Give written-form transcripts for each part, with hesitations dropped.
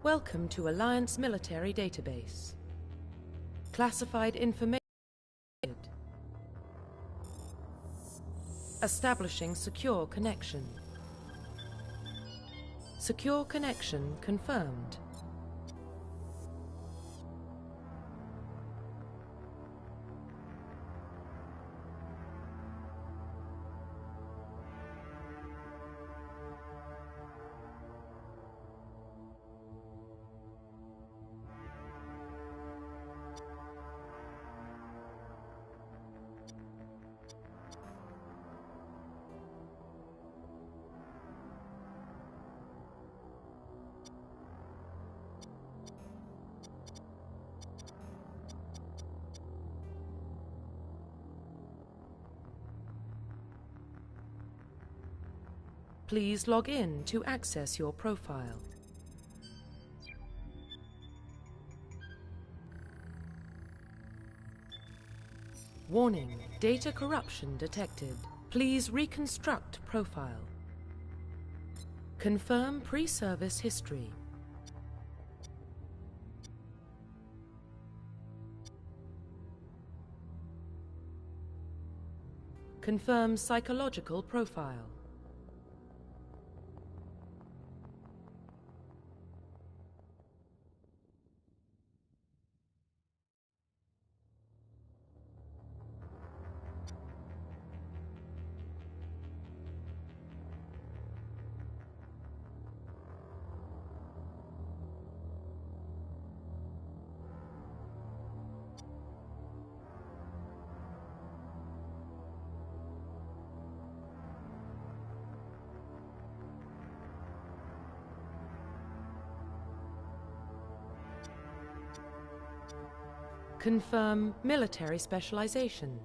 Welcome to Alliance Military Database. Classified information. Establishing secure connection. Secure connection confirmed. Please log in to access your profile. Warning, data corruption detected. Please reconstruct profile. Confirm pre-service history. Confirm psychological profile. Confirm military specialization.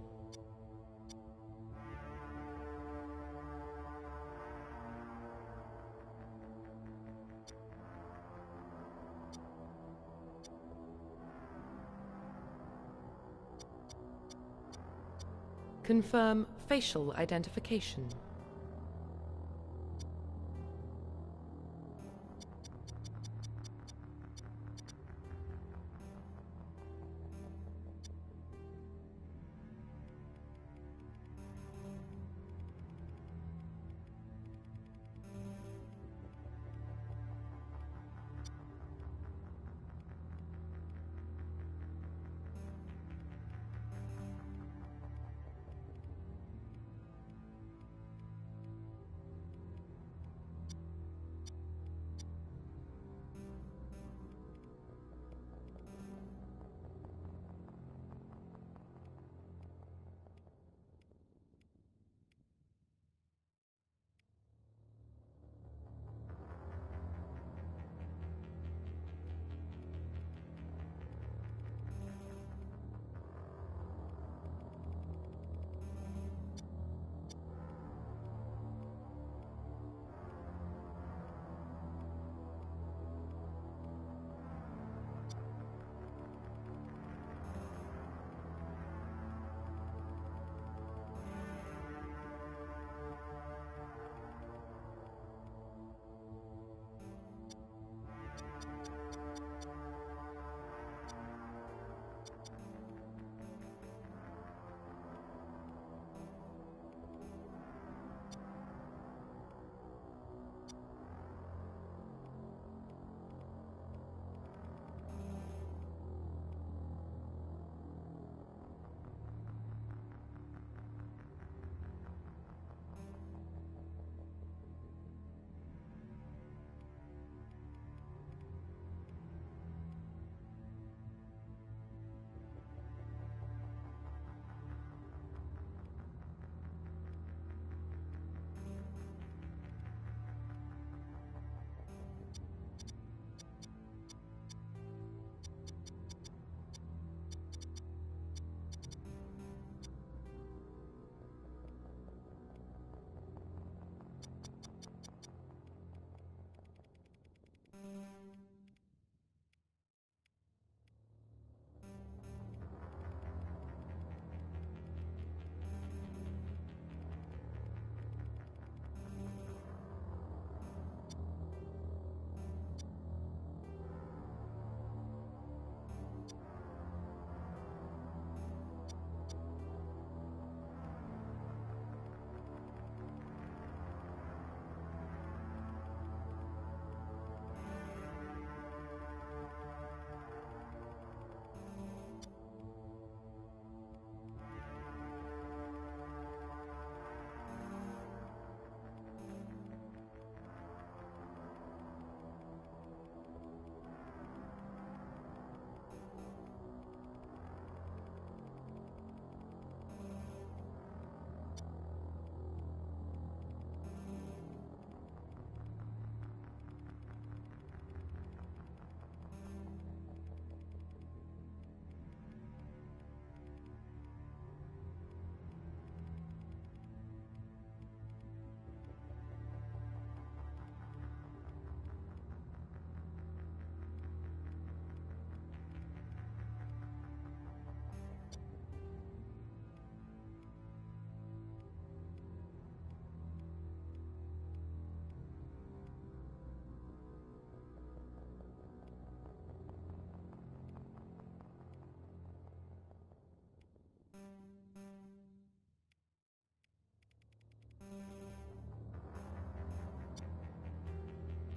Confirm facial identification.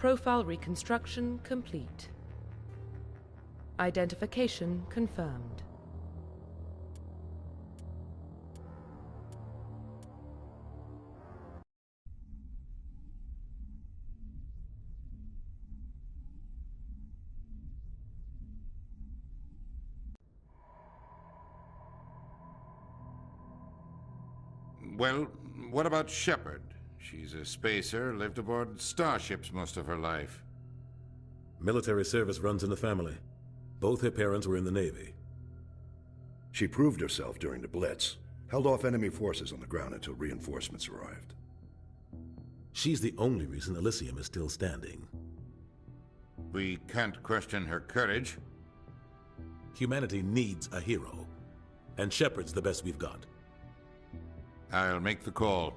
Profile reconstruction complete. Identification confirmed. Well, what about Shepard? She's a spacer, lived aboard starships most of her life. Military service runs in the family. Both her parents were in the Navy. She proved herself during the Blitz, held off enemy forces on the ground until reinforcements arrived. She's the only reason Elysium is still standing. We can't question her courage. Humanity needs a hero, and Shepard's the best we've got. I'll make the call.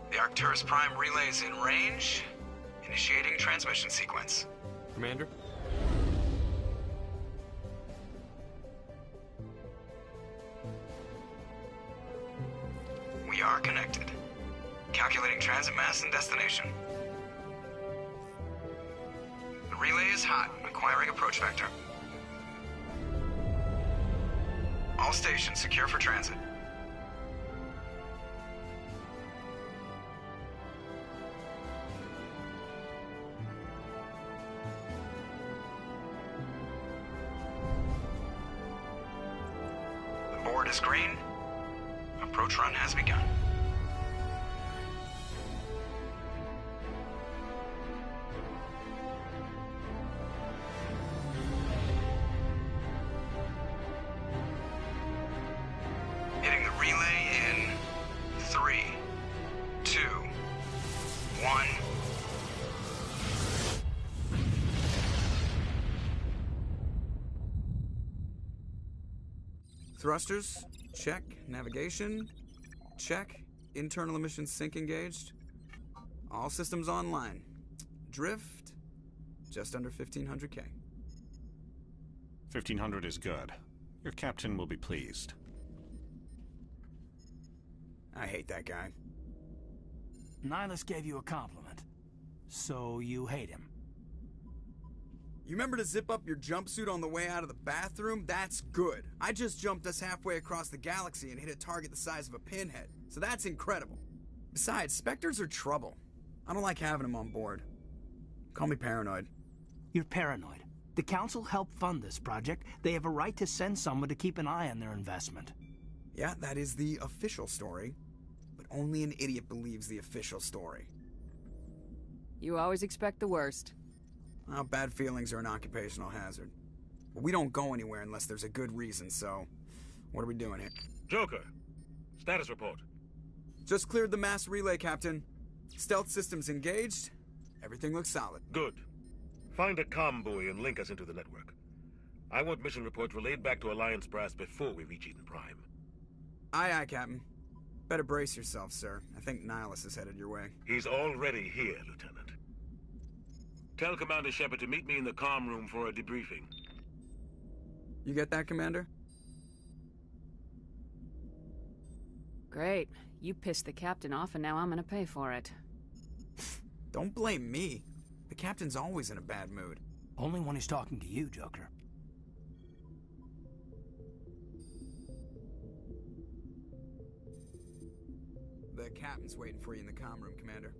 The Arcturus Prime relay is in range. Initiating transmission sequence. Commander? We are connected. Calculating transit mass and destination. The relay is hot, acquiring approach vector. All stations secure for transit. The board is green. Approach run has begun. Hitting the relay in 3, 2, 1. Thrusters, check. Navigation, check. Internal emissions sync engaged. All systems online. Drift, just under 1500K. 1500 is good. Your captain will be pleased. I hate that guy. Nihilus gave you a compliment. So you hate him. You remember to zip up your jumpsuit on the way out of the bathroom? That's good. I just jumped us halfway across the galaxy and hit a target the size of a pinhead. So that's incredible. Besides, Spectres are trouble. I don't like having them on board. Call me paranoid. You're paranoid. The Council helped fund this project. They have a right to send someone to keep an eye on their investment. Yeah, that is the official story. But only an idiot believes the official story. You always expect the worst. Well, bad feelings are an occupational hazard. But we don't go anywhere unless there's a good reason, so... what are we doing here? Joker, status report. Just cleared the mass relay, Captain. Stealth systems engaged. Everything looks solid. Good. Find a comm buoy and link us into the network. I want mission reports relayed back to Alliance Brass before we reach Eden Prime. Aye, aye, Captain. Better brace yourself, sir. I think Nihilus is headed your way. He's already here, Lieutenant. Tell Commander Shepard to meet me in the comm room for a debriefing. You get that, Commander? Great. You pissed the captain off and now I'm gonna pay for it. Don't blame me. The captain's always in a bad mood. Only when he's talking to you, Joker. The captain's waiting for you in the comm room, Commander.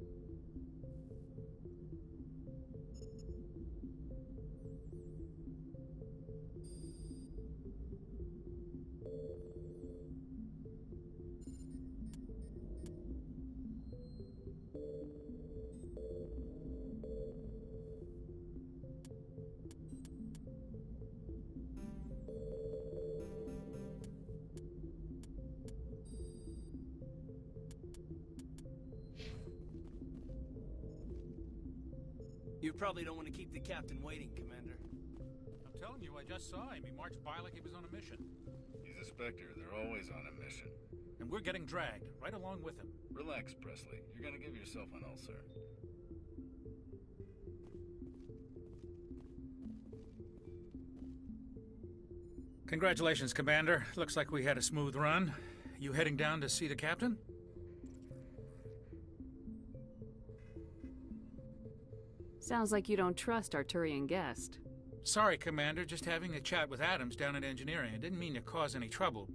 probably don't want to keep the captain waiting, Commander. I'm telling you, I just saw him. He marched by like he was on a mission. He's a Spectre. They're always on a mission. And we're getting dragged, right along with him. Relax, Presley. You're gonna give yourself an ulcer. Congratulations, Commander. Looks like we had a smooth run. You heading down to see the captain? Sounds like you don't trust our Turian guest. Sorry, Commander. Just having a chat with Adams down at engineering. I didn't mean to cause any trouble.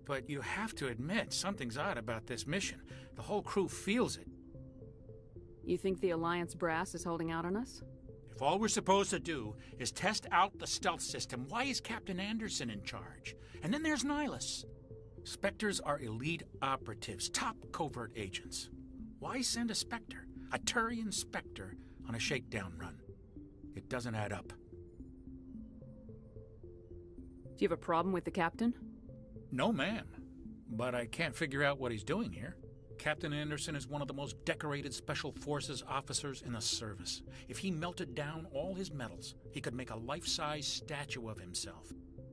But you have to admit, something's odd about this mission. The whole crew feels it. You think the Alliance brass is holding out on us? If all we're supposed to do is test out the stealth system, why is Captain Anderson in charge? And then there's Nihilus. Spectres are elite operatives, top covert agents. Why send a Spectre, a Turian Spectre, on a shakedown run? It doesn't add up. Do you have a problem with the captain? No, ma'am. But I can't figure out what he's doing here. Captain Anderson is one of the most decorated Special Forces officers in the service. If he melted down all his medals, he could make a life-size statue of himself.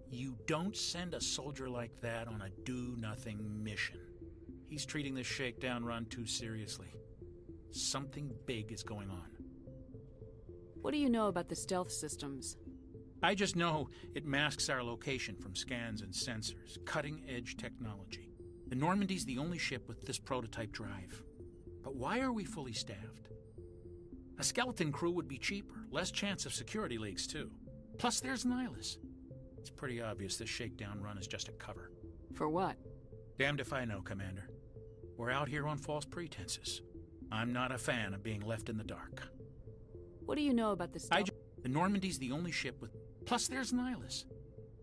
You don't send a soldier like that on a do-nothing mission. He's treating this shakedown run too seriously. Something big is going on. What do you know about the stealth systems? I just know it masks our location from scans and sensors. Cutting-edge technology. The Normandy's the only ship with this prototype drive. But why are we fully staffed? A skeleton crew would be cheaper, less chance of security leaks, too. Plus, there's Nihilus. It's pretty obvious this shakedown run is just a cover. For what? Damned if I know, Commander. We're out here on false pretenses. I'm not a fan of being left in the dark. What do you know about the stealth? The Normandy's the only ship with... Plus, there's Nihilus.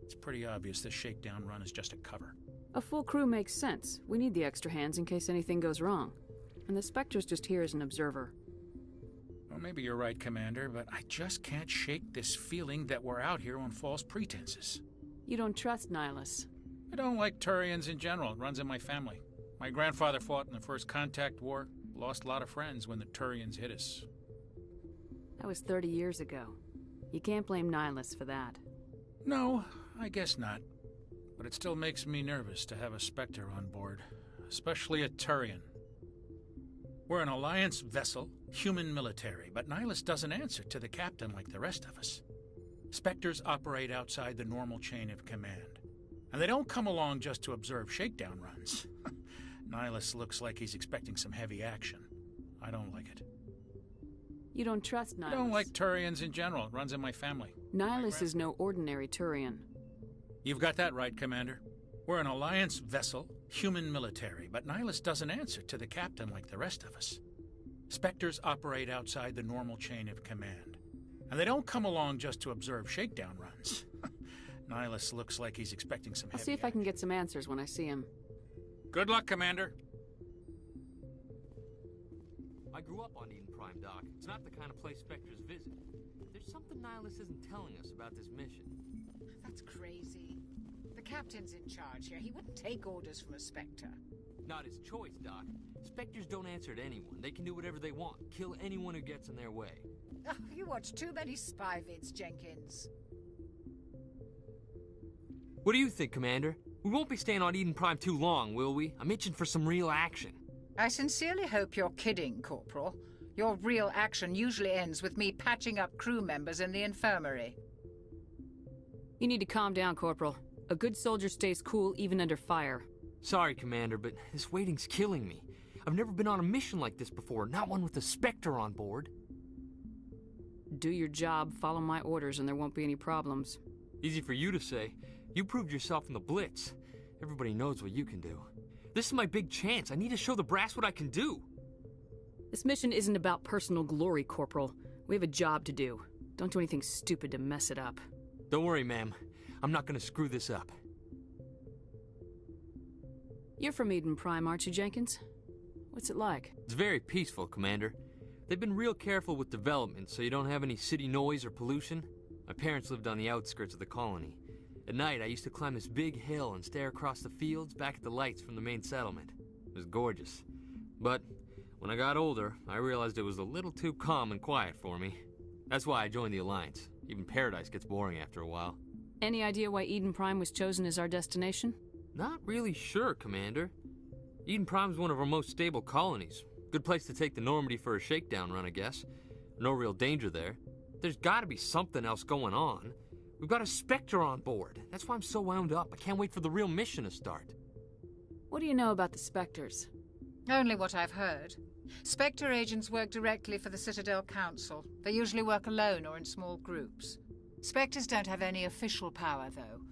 It's pretty obvious this shakedown run is just a cover. A full crew makes sense. We need the extra hands in case anything goes wrong. And the Spectre's just here as an observer. Well, maybe you're right, Commander, but I just can't shake this feeling that we're out here on false pretenses. You don't trust Nihilus? I don't like Turians in general. It runs in my family. My grandfather fought in the First Contact War. Lost a lot of friends when the Turians hit us. That was 30 years ago. You can't blame Nihilus for that. No, I guess not. But it still makes me nervous to have a Spectre on board, especially a Turian. We're an Alliance vessel, human military, but Nihilus doesn't answer to the captain like the rest of us. Spectres operate outside the normal chain of command, and they don't come along just to observe shakedown runs. Nihilus looks like he's expecting some heavy action. I don't like it. You don't trust Nihilus? I don't like Turians in general. It runs in my family. Nihilus is no ordinary Turian. You've got that right, Commander. We're an Alliance vessel, human military, but Nihilus doesn't answer to the captain like the rest of us. Spectres operate outside the normal chain of command, and they don't come along just to observe shakedown runs. Nihilus looks like he's expecting some heavy I'll see if I can get some answers when I see him. Good luck, Commander. I grew up on Eden Prime, Doc. It's not the kind of place Spectres visit. There's something Nihilus isn't telling us about this mission. That's crazy. The captain's in charge here. He wouldn't take orders from a Spectre. Not his choice, Doc. Spectres don't answer to anyone. They can do whatever they want. Kill anyone who gets in their way. Oh, you watch too many spy vids, Jenkins. What do you think, Commander? We won't be staying on Eden Prime too long, will we? I'm itching for some real action. I sincerely hope you're kidding, Corporal. Your real action usually ends with me patching up crew members in the infirmary. You need to calm down, Corporal. A good soldier stays cool even under fire. Sorry, Commander, but this waiting's killing me. I've never been on a mission like this before, not one with a Spectre on board. Do your job, follow my orders, and there won't be any problems. Easy for you to say. You proved yourself in the Blitz. Everybody knows what you can do. This is my big chance. I need to show the brass what I can do. This mission isn't about personal glory, Corporal. We have a job to do. Don't do anything stupid to mess it up. Don't worry, ma'am. I'm not gonna screw this up. You're from Eden Prime, aren't you, Jenkins? What's it like? It's very peaceful, Commander. They've been real careful with development, so you don't have any city noise or pollution. My parents lived on the outskirts of the colony. At night, I used to climb this big hill and stare across the fields back at the lights from the main settlement. It was gorgeous. But when I got older, I realized it was a little too calm and quiet for me. That's why I joined the Alliance. Even Paradise gets boring after a while. Any idea why Eden Prime was chosen as our destination? Not really sure, Commander. Eden Prime's one of our most stable colonies. Good place to take the Normandy for a shakedown run, I guess. No real danger there. There's gotta be something else going on. We've got a Spectre on board. That's why I'm so wound up. I can't wait for the real mission to start. What do you know about the Spectres? Only what I've heard. Spectre agents work directly for the Citadel Council. They usually work alone or in small groups. Spectres don't have any official power, though.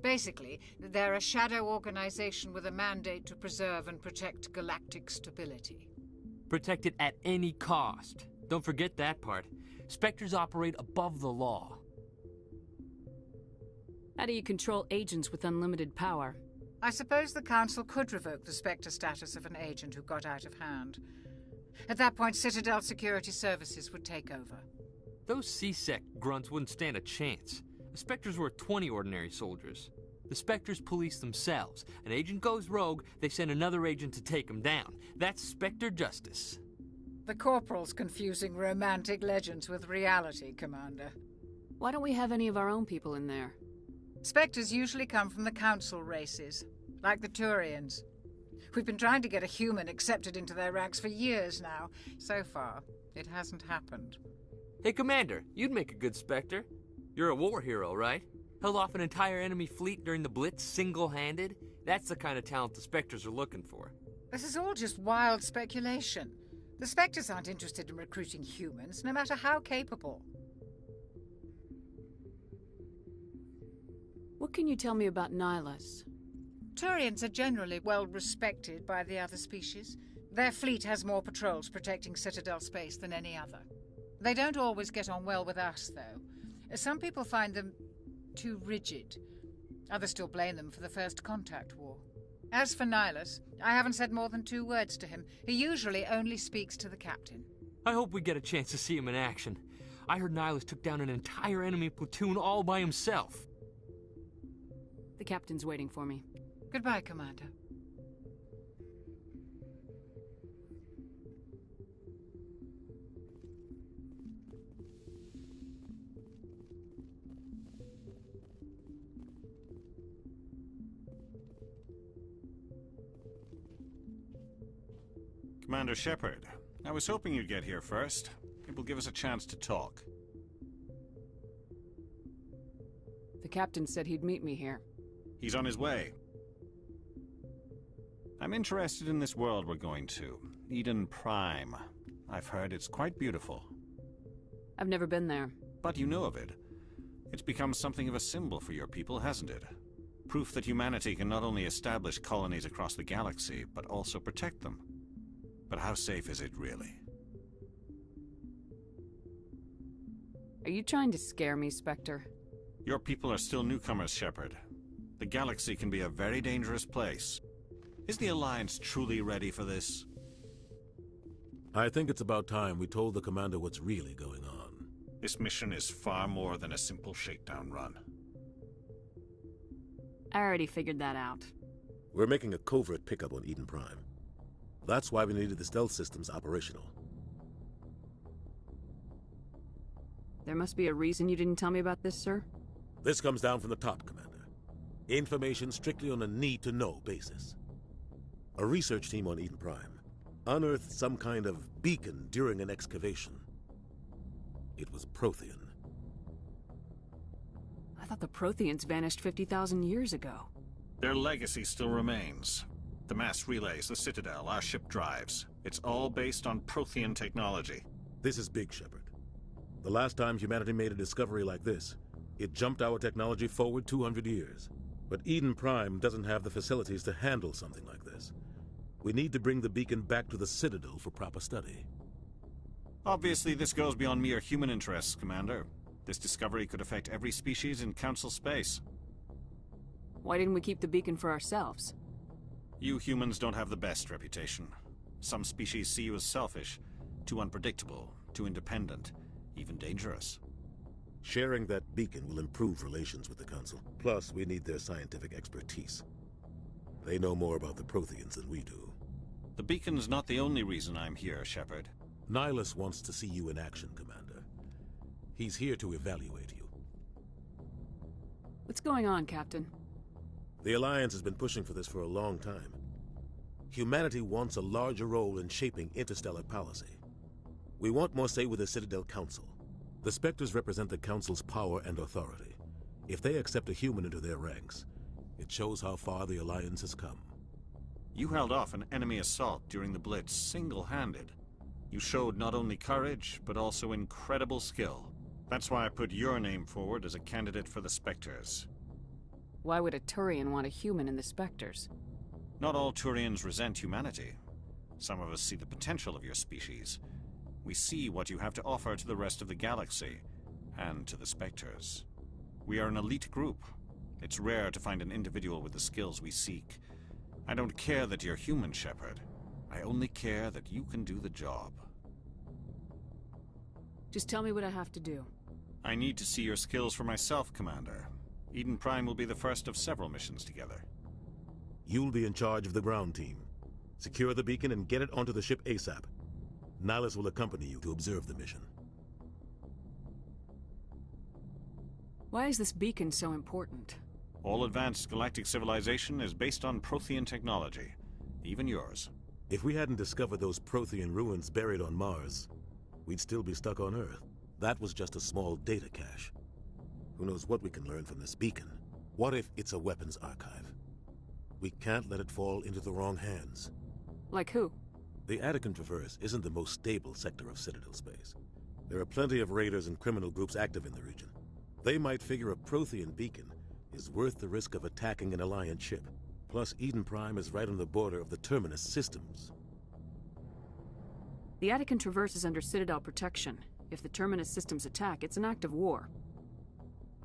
Basically, they're a shadow organization with a mandate to preserve and protect galactic stability. Protect it at any cost. Don't forget that part. Spectres operate above the law. How do you control agents with unlimited power? I suppose the Council could revoke the Spectre status of an agent who got out of hand. At that point, Citadel Security Services would take over. Those C-Sec grunts wouldn't stand a chance. The Spectres were 20 ordinary soldiers. The Spectres police themselves. An agent goes rogue, they send another agent to take him down. That's Spectre justice. The Corporal's confusing romantic legends with reality, Commander. Why don't we have any of our own people in there? Spectres usually come from the Council races, like the Turians. We've been trying to get a human accepted into their ranks for years now. So far, it hasn't happened. Hey, Commander, you'd make a good Spectre. You're a war hero, right? Held off an entire enemy fleet during the Blitz single-handed? That's the kind of talent the Spectres are looking for. This is all just wild speculation. The Spectres aren't interested in recruiting humans, no matter how capable. What can you tell me about Nihilus? Turians are generally well respected by the other species. Their fleet has more patrols protecting Citadel space than any other. They don't always get on well with us, though. Some people find them too rigid. Others still blame them for the First Contact War. As for Nihilus, I haven't said more than 2 words to him. He usually only speaks to the captain. I hope we get a chance to see him in action. I heard Nihilus took down an entire enemy platoon all by himself. The captain's waiting for me. Goodbye, Commander. Commander Shepard, I was hoping you'd get here first. It will give us a chance to talk. The captain said he'd meet me here. He's on his way. I'm interested in this world we're going to, Eden Prime. I've heard it's quite beautiful. I've never been there. But you know of it. It's become something of a symbol for your people, hasn't it? Proof that humanity can not only establish colonies across the galaxy, but also protect them. But how safe is it really? Are you trying to scare me, Spectre? Your people are still newcomers, Shepard. The galaxy can be a very dangerous place. Is the Alliance truly ready for this? I think it's about time we told the Commander what's really going on. This mission is far more than a simple shakedown run. I already figured that out. We're making a covert pickup on Eden Prime. That's why we needed the stealth systems operational. There must be a reason you didn't tell me about this, sir? This comes down from the top, Commander. Information strictly on a need-to-know basis. A research team on Eden Prime unearthed some kind of beacon during an excavation. It was Prothean. I thought the Protheans vanished 50,000 years ago. Their legacy still remains. The mass relays, the Citadel, our ship drives. It's all based on Prothean technology. This is big, Shepard. The last time humanity made a discovery like this, it jumped our technology forward 200 years. But Eden Prime doesn't have the facilities to handle something like this. We need to bring the beacon back to the Citadel for proper study. Obviously, this goes beyond mere human interests, Commander. This discovery could affect every species in Council space. Why didn't we keep the beacon for ourselves? You humans don't have the best reputation. Some species see you as selfish, too unpredictable, too independent, even dangerous. Sharing that beacon will improve relations with the Council. Plus, we need their scientific expertise. They know more about the Protheans than we do. The beacon's not the only reason I'm here, Shepard. Nihilus wants to see you in action, Commander. He's here to evaluate you. What's going on, Captain? The Alliance has been pushing for this for a long time. Humanity wants a larger role in shaping interstellar policy. We want more say with the Citadel Council. The Spectres represent the Council's power and authority. If they accept a human into their ranks, it shows how far the Alliance has come. You held off an enemy assault during the Blitz single-handed. You showed not only courage, but also incredible skill. That's why I put your name forward as a candidate for the Spectres. Why would a Turian want a human in the Spectres? Not all Turians resent humanity. Some of us see the potential of your species. We see what you have to offer to the rest of the galaxy, and to the Spectres. We are an elite group. It's rare to find an individual with the skills we seek. I don't care that you're human, Shepard. I only care that you can do the job. Just tell me what I have to do. I need to see your skills for myself, Commander. Eden Prime will be the first of several missions together. You'll be in charge of the ground team. Secure the beacon and get it onto the ship ASAP. Nihilus will accompany you to observe the mission. Why is this beacon so important? All advanced galactic civilization is based on Prothean technology. Even yours. If we hadn't discovered those Prothean ruins buried on Mars, we'd still be stuck on Earth. That was just a small data cache. Who knows what we can learn from this beacon? What if it's a weapons archive? We can't let it fall into the wrong hands. Like who? The Attican Traverse isn't the most stable sector of Citadel space. There are plenty of raiders and criminal groups active in the region. They might figure a Prothean beacon is worth the risk of attacking an Alliance ship. Plus, Eden Prime is right on the border of the Terminus systems. The Attican Traverse is under Citadel protection. If the Terminus systems attack, it's an act of war.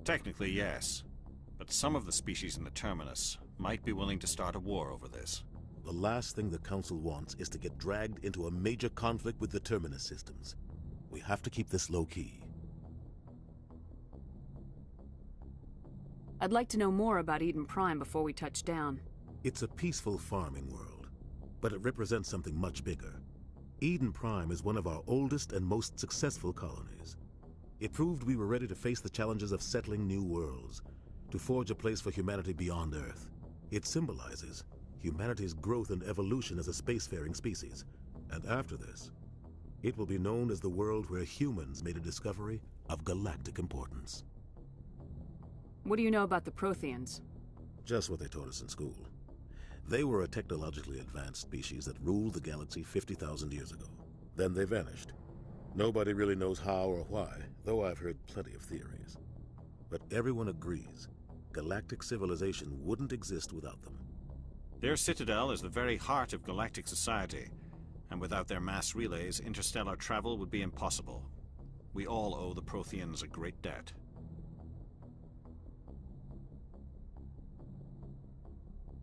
Technically, yes. But some of the species in the Terminus might be willing to start a war over this. The last thing the Council wants is to get dragged into a major conflict with the Terminus systems. We have to keep this low-key. I'd like to know more about Eden Prime before we touch down. It's a peaceful farming world, but it represents something much bigger. Eden Prime is one of our oldest and most successful colonies. It proved we were ready to face the challenges of settling new worlds, to forge a place for humanity beyond Earth. It symbolizes humanity's growth and evolution as a spacefaring species. And after this, it will be known as the world where humans made a discovery of galactic importance. What do you know about the Protheans? Just what they taught us in school. They were a technologically advanced species that ruled the galaxy 50,000 years ago. Then they vanished. Nobody really knows how or why, though I've heard plenty of theories. But everyone agrees, galactic civilization wouldn't exist without them. Their citadel is the very heart of galactic society, and without their mass relays, interstellar travel would be impossible. We all owe the Protheans a great debt.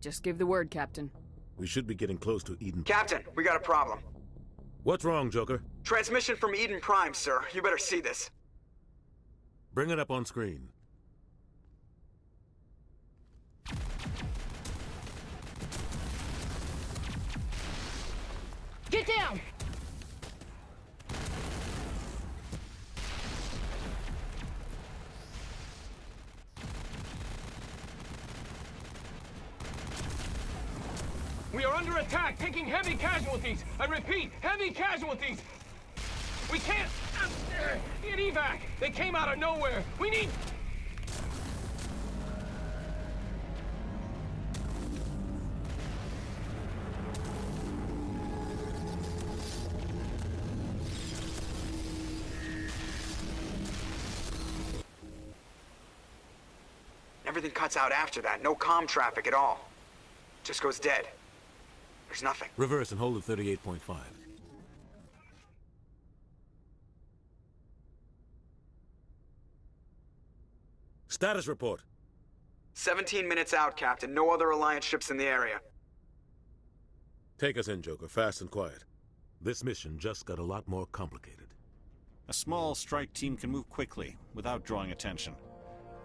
Just give the word, Captain. We should be getting close to Eden. Captain, we got a problem. What's wrong, Joker? Transmission from Eden Prime, sir. You better see this. Bring it up on screen. Get down! We are under attack, taking heavy casualties. I repeat, heavy casualties. We can't get evac. They came out of nowhere. We need... Everything cuts out after that. No comm traffic at all. Just goes dead. There's nothing. Reverse and hold at 38.5. Status report. 17 minutes out, Captain. No other Alliance ships in the area. Take us in, Joker, fast and quiet. This mission just got a lot more complicated. A small strike team can move quickly, without drawing attention.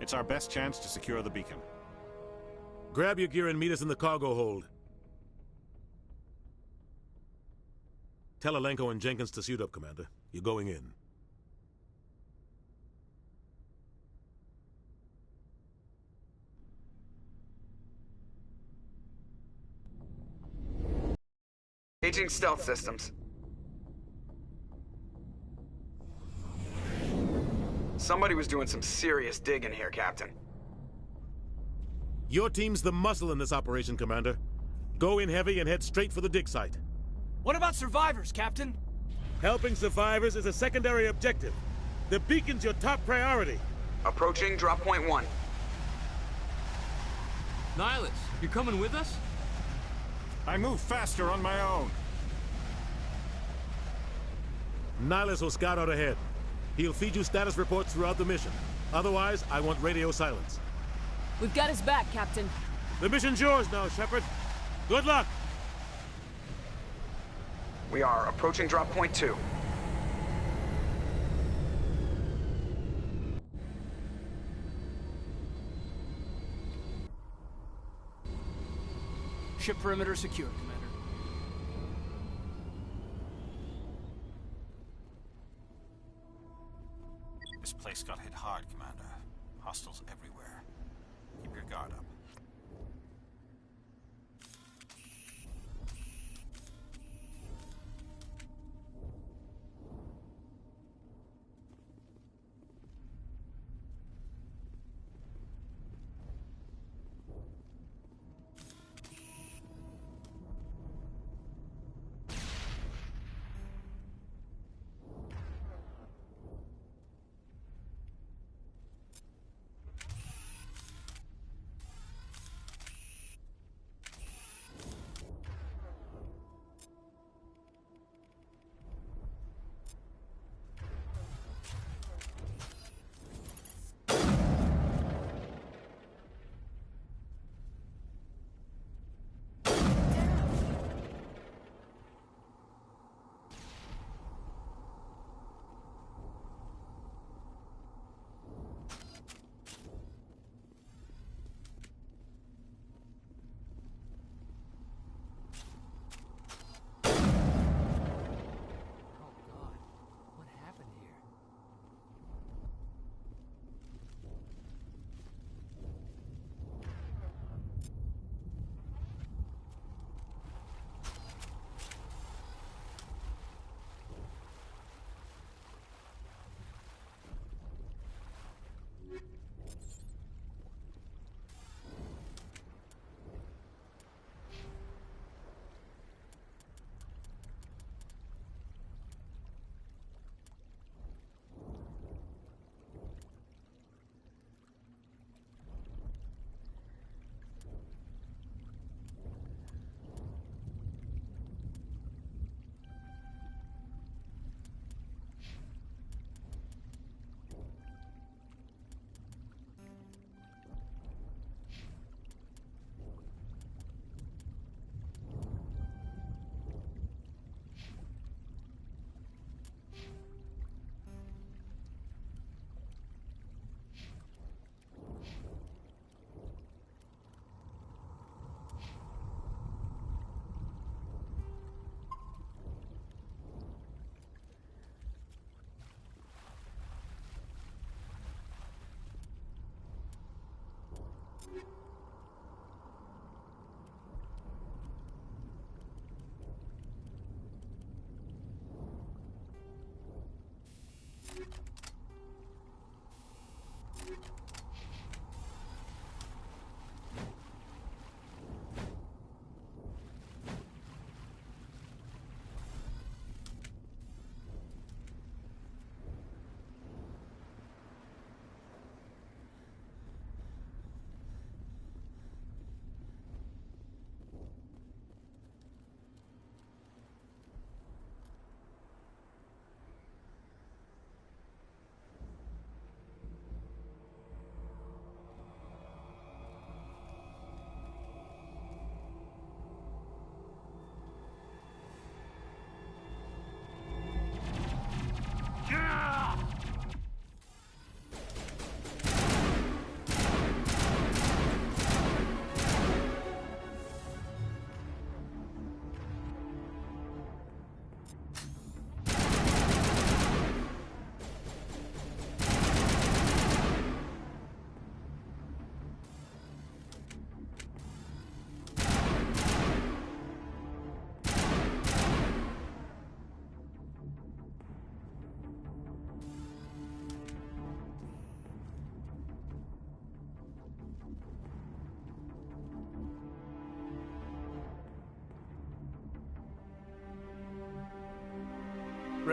It's our best chance to secure the beacon. Grab your gear and meet us in the cargo hold. Tell Alenko and Jenkins to suit up, Commander. You're going in. Aging stealth systems. Somebody was doing some serious digging here, Captain. Your team's the muscle in this operation, Commander. Go in heavy and head straight for the dig site. What about survivors, Captain? Helping survivors is a secondary objective. The beacon's your top priority. Approaching drop point 1. Nihilus, you coming with us? I move faster on my own. Nihilus will scout out ahead. He'll feed you status reports throughout the mission. Otherwise, I want radio silence. We've got his back, Captain. The mission's yours now, Shepard. Good luck! We are approaching drop point 2. Ship perimeter secure, Commander. This place got hit hard, Commander. Hostiles everywhere. Keep your guard up.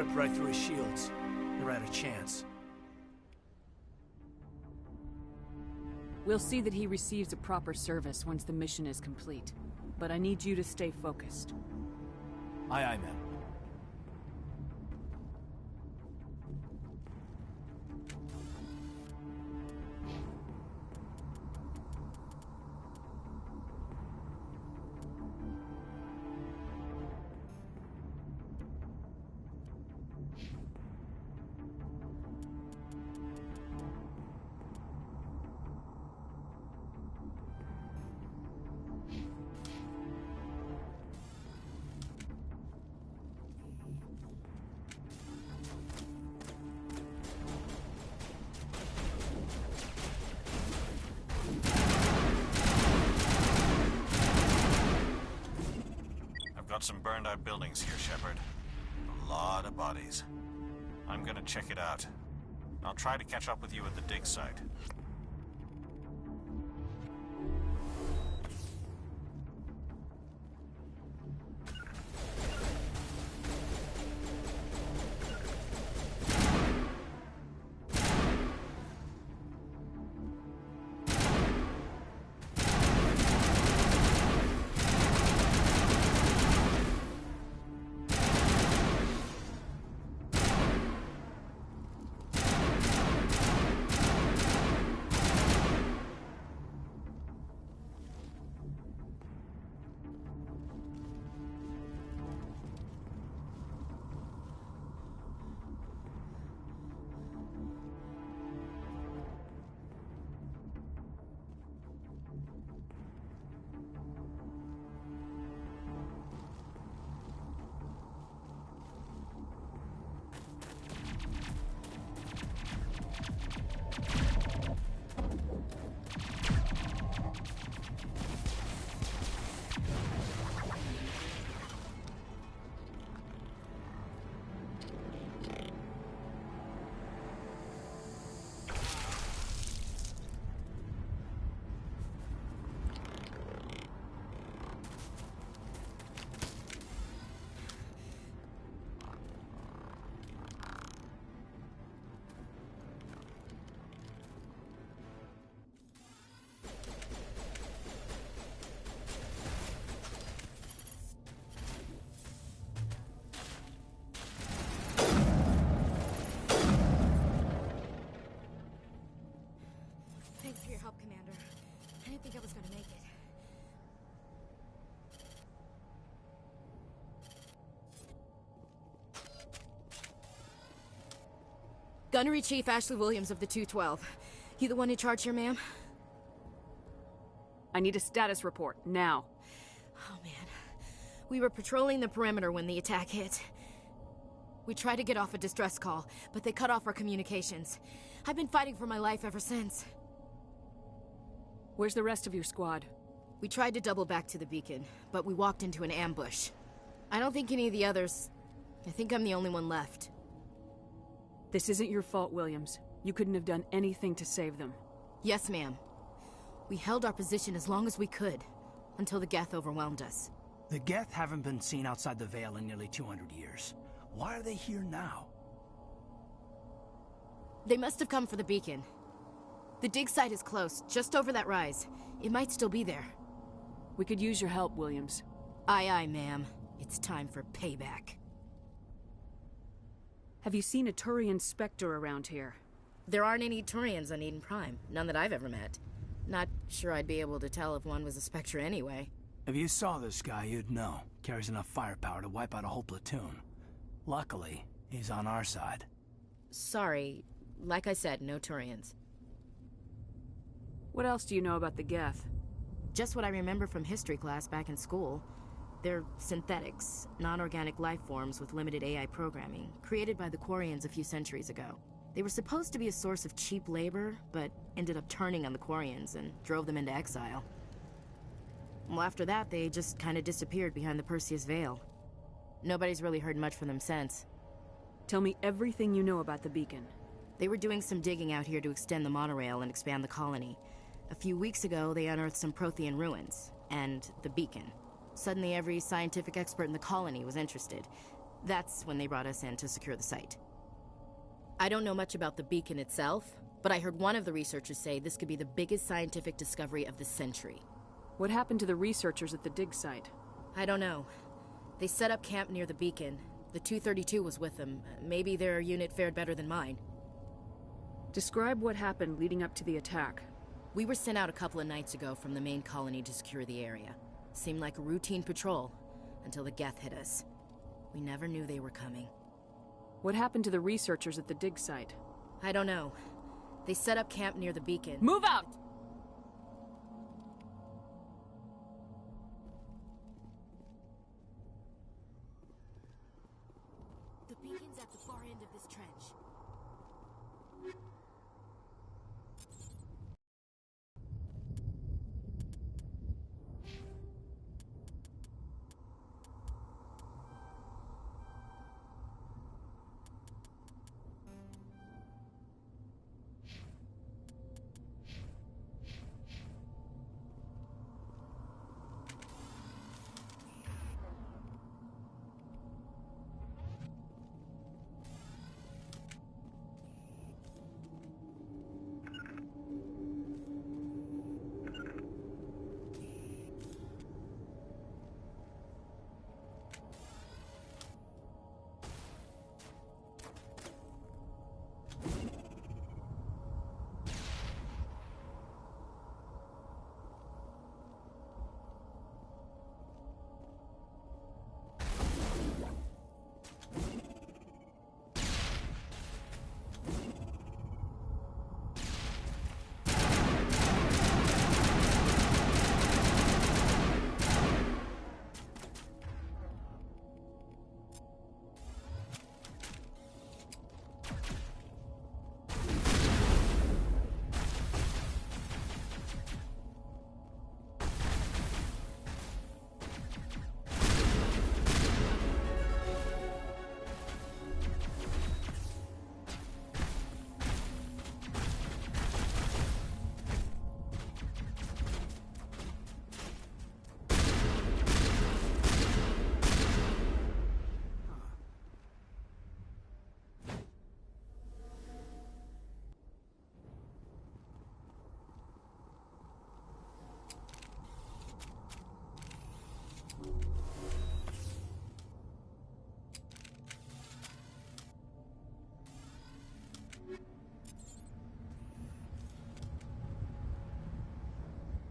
ripped right through his shields. Never had a chance. We'll see that he receives a proper service once the mission is complete. But I need you to stay focused. Aye, aye, ma'am. Got some burned out buildings here, Shepard. A lot of bodies. I'm gonna check it out. I'll try to catch up with you at the dig site. Thanks for your help, Commander. I didn't think I was gonna make it. Gunnery Chief Ashley Williams of the 212. You the one in charge here, ma'am? I need a status report, now. Oh, man. We were patrolling the perimeter when the attack hit. We tried to get off a distress call, but they cut off our communications. I've been fighting for my life ever since. Where's the rest of your squad? We tried to double back to the beacon, but we walked into an ambush. I don't think any of the others... I think I'm the only one left. This isn't your fault, Williams. You couldn't have done anything to save them. Yes, ma'am. We held our position as long as we could, until the Geth overwhelmed us. The Geth haven't been seen outside the Veil in nearly 200 years. Why are they here now? They must have come for the beacon. The dig site is close, just over that rise. It might still be there. We could use your help, Williams. Aye, aye, ma'am. It's time for payback. Have you seen a Turian Spectre around here? There aren't any Turians on Eden Prime. None that I've ever met. Not sure I'd be able to tell if one was a Spectre anyway. If you saw this guy, you'd know. Carries enough firepower to wipe out a whole platoon. Luckily, he's on our side. Sorry. Like I said, no Turians. What else do you know about the Geth? Just what I remember from history class back in school. They're synthetics, non-organic life forms with limited AI programming, created by the Quarians a few centuries ago. They were supposed to be a source of cheap labor, but ended up turning on the Quarians and drove them into exile. Well, after that, they just kind of disappeared behind the Perseus Veil. Nobody's really heard much from them since. Tell me everything you know about the beacon. They were doing some digging out here to extend the monorail and expand the colony. A few weeks ago, they unearthed some Prothean ruins, and the beacon. Suddenly, every scientific expert in the colony was interested. That's when they brought us in to secure the site. I don't know much about the beacon itself, but I heard one of the researchers say this could be the biggest scientific discovery of the century. What happened to the researchers at the dig site? I don't know. They set up camp near the beacon. The 232 was with them. Maybe their unit fared better than mine. Describe what happened leading up to the attack. We were sent out a couple of nights ago from the main colony to secure the area. Seemed like a routine patrol, until the Geth hit us. We never knew they were coming. What happened to the researchers at the dig site? I don't know. They set up camp near the beacon. Move out! The beacon's at the far end of this trench.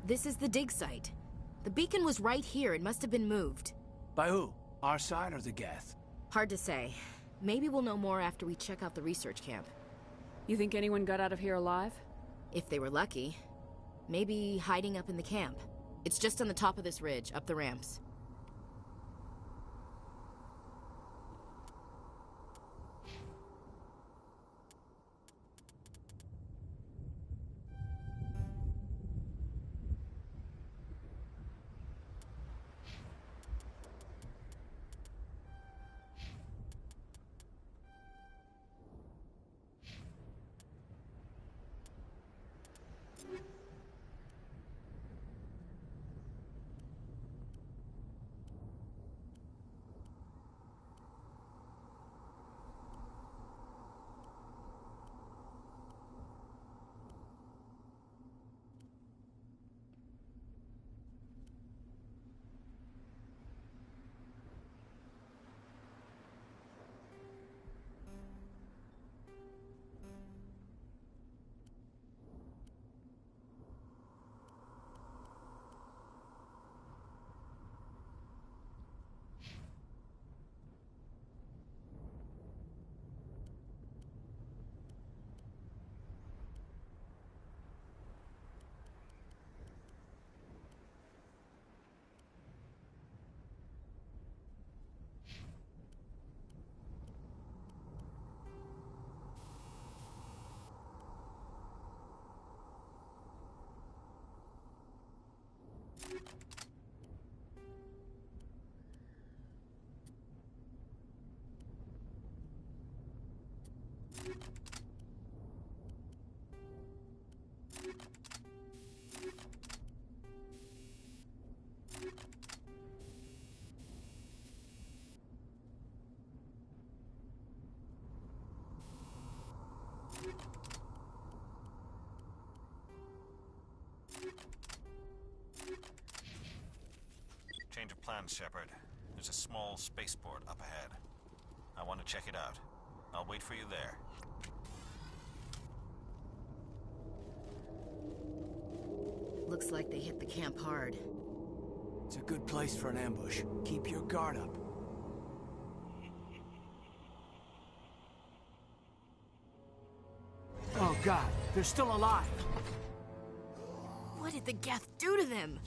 This is the dig site. The beacon was right here. It must have been moved. By who? Our side or the Geth? Hard to say. Maybe we'll know more after we check out the research camp. You think anyone got out of here alive? If they were lucky. Maybe hiding up in the camp. It's just on the top of this ridge, up the ramps. to plan, Shepard. There's a small spaceport up ahead. I want to check it out. I'll wait for you there. Looks like they hit the camp hard. It's a good place for an ambush. Keep your guard up. Oh God, they're still alive! What did the Geth do to them?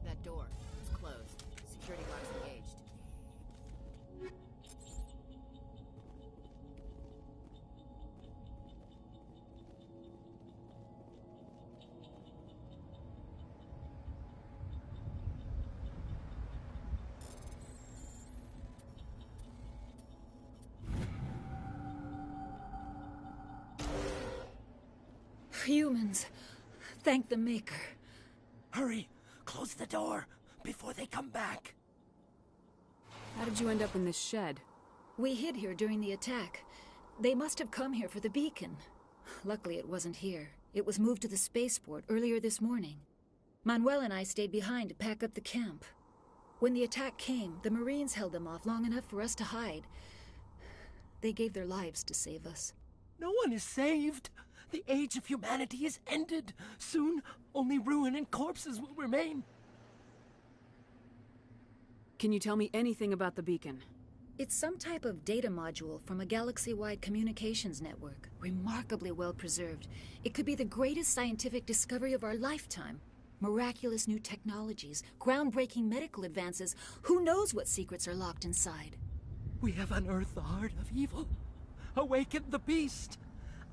That door. It's closed. Security lock's engaged. Humans. Thank the Maker. Hurry! Close the door before they come back. How did you end up in this shed? We hid here during the attack. They must have come here for the beacon. Luckily, it wasn't here. It was moved to the spaceport earlier this morning. Manuel and I stayed behind to pack up the camp. When the attack came, the Marines held them off long enough for us to hide. They gave their lives to save us. No one is saved. The age of humanity is ended. Soon, only ruin and corpses will remain. Can you tell me anything about the beacon? It's some type of data module from a galaxy-wide communications network. Remarkably well preserved. It could be the greatest scientific discovery of our lifetime. Miraculous new technologies, groundbreaking medical advances. Who knows what secrets are locked inside? We have unearthed the heart of evil, awakened the beast,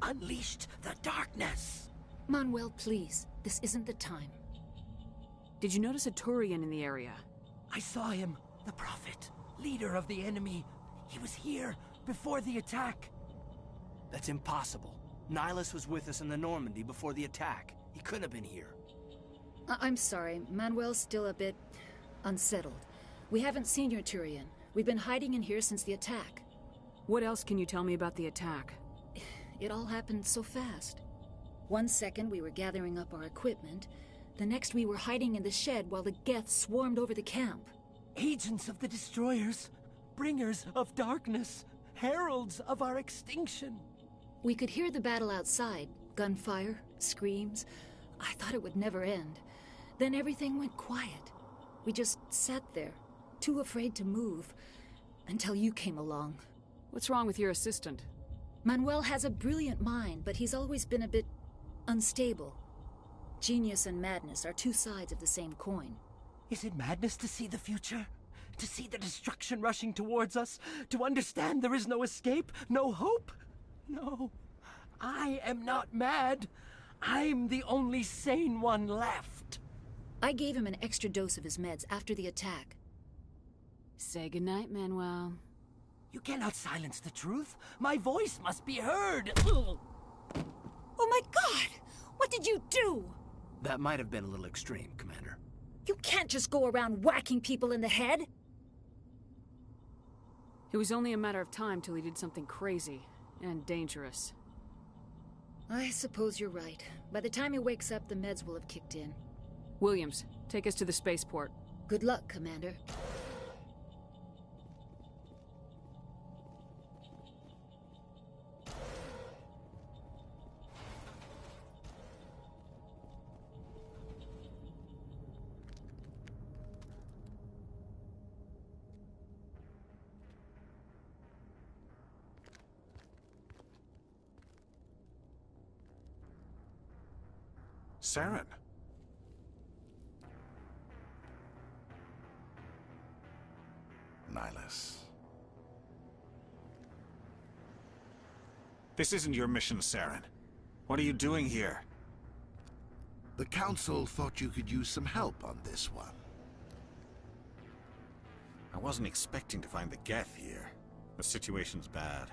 unleashed the darkness. Manuel, please. This isn't the time. Did you notice a Turian in the area? I saw him, the Prophet, leader of the enemy. He was here before the attack. That's impossible. Nihilus was with us in the Normandy before the attack. He couldn't have been here. I'm sorry. Manuel's still a bit unsettled. We haven't seen your Turian. We've been hiding in here since the attack. What else can you tell me about the attack? It all happened so fast. 1 second we were gathering up our equipment. The next we were hiding in the shed while the Geth swarmed over the camp. Agents of the Destroyers, bringers of darkness, heralds of our extinction. We could hear the battle outside. Gunfire, screams. I thought it would never end. Then everything went quiet. We just sat there, too afraid to move, until you came along. What's wrong with your assistant? Manuel has a brilliant mind, but he's always been a bit unstable. Genius and madness are two sides of the same coin. Is it madness to see the future? To see the destruction rushing towards us? To understand there is no escape? No hope? No. I am not mad. I'm the only sane one left. I gave him an extra dose of his meds after the attack. Say goodnight, Manuel. You cannot silence the truth. My voice must be heard. Oh my God! What did you do? That might have been a little extreme, Commander. You can't just go around whacking people in the head. It was only a matter of time till he did something crazy and dangerous. I suppose you're right. By the time he wakes up, the meds will have kicked in. Williams, take us to the spaceport. Good luck, Commander. Saren. Yes. This isn't your mission, Saren. What are you doing here? The Council thought you could use some help on this one. I wasn't expecting to find the Geth here. The situation's bad.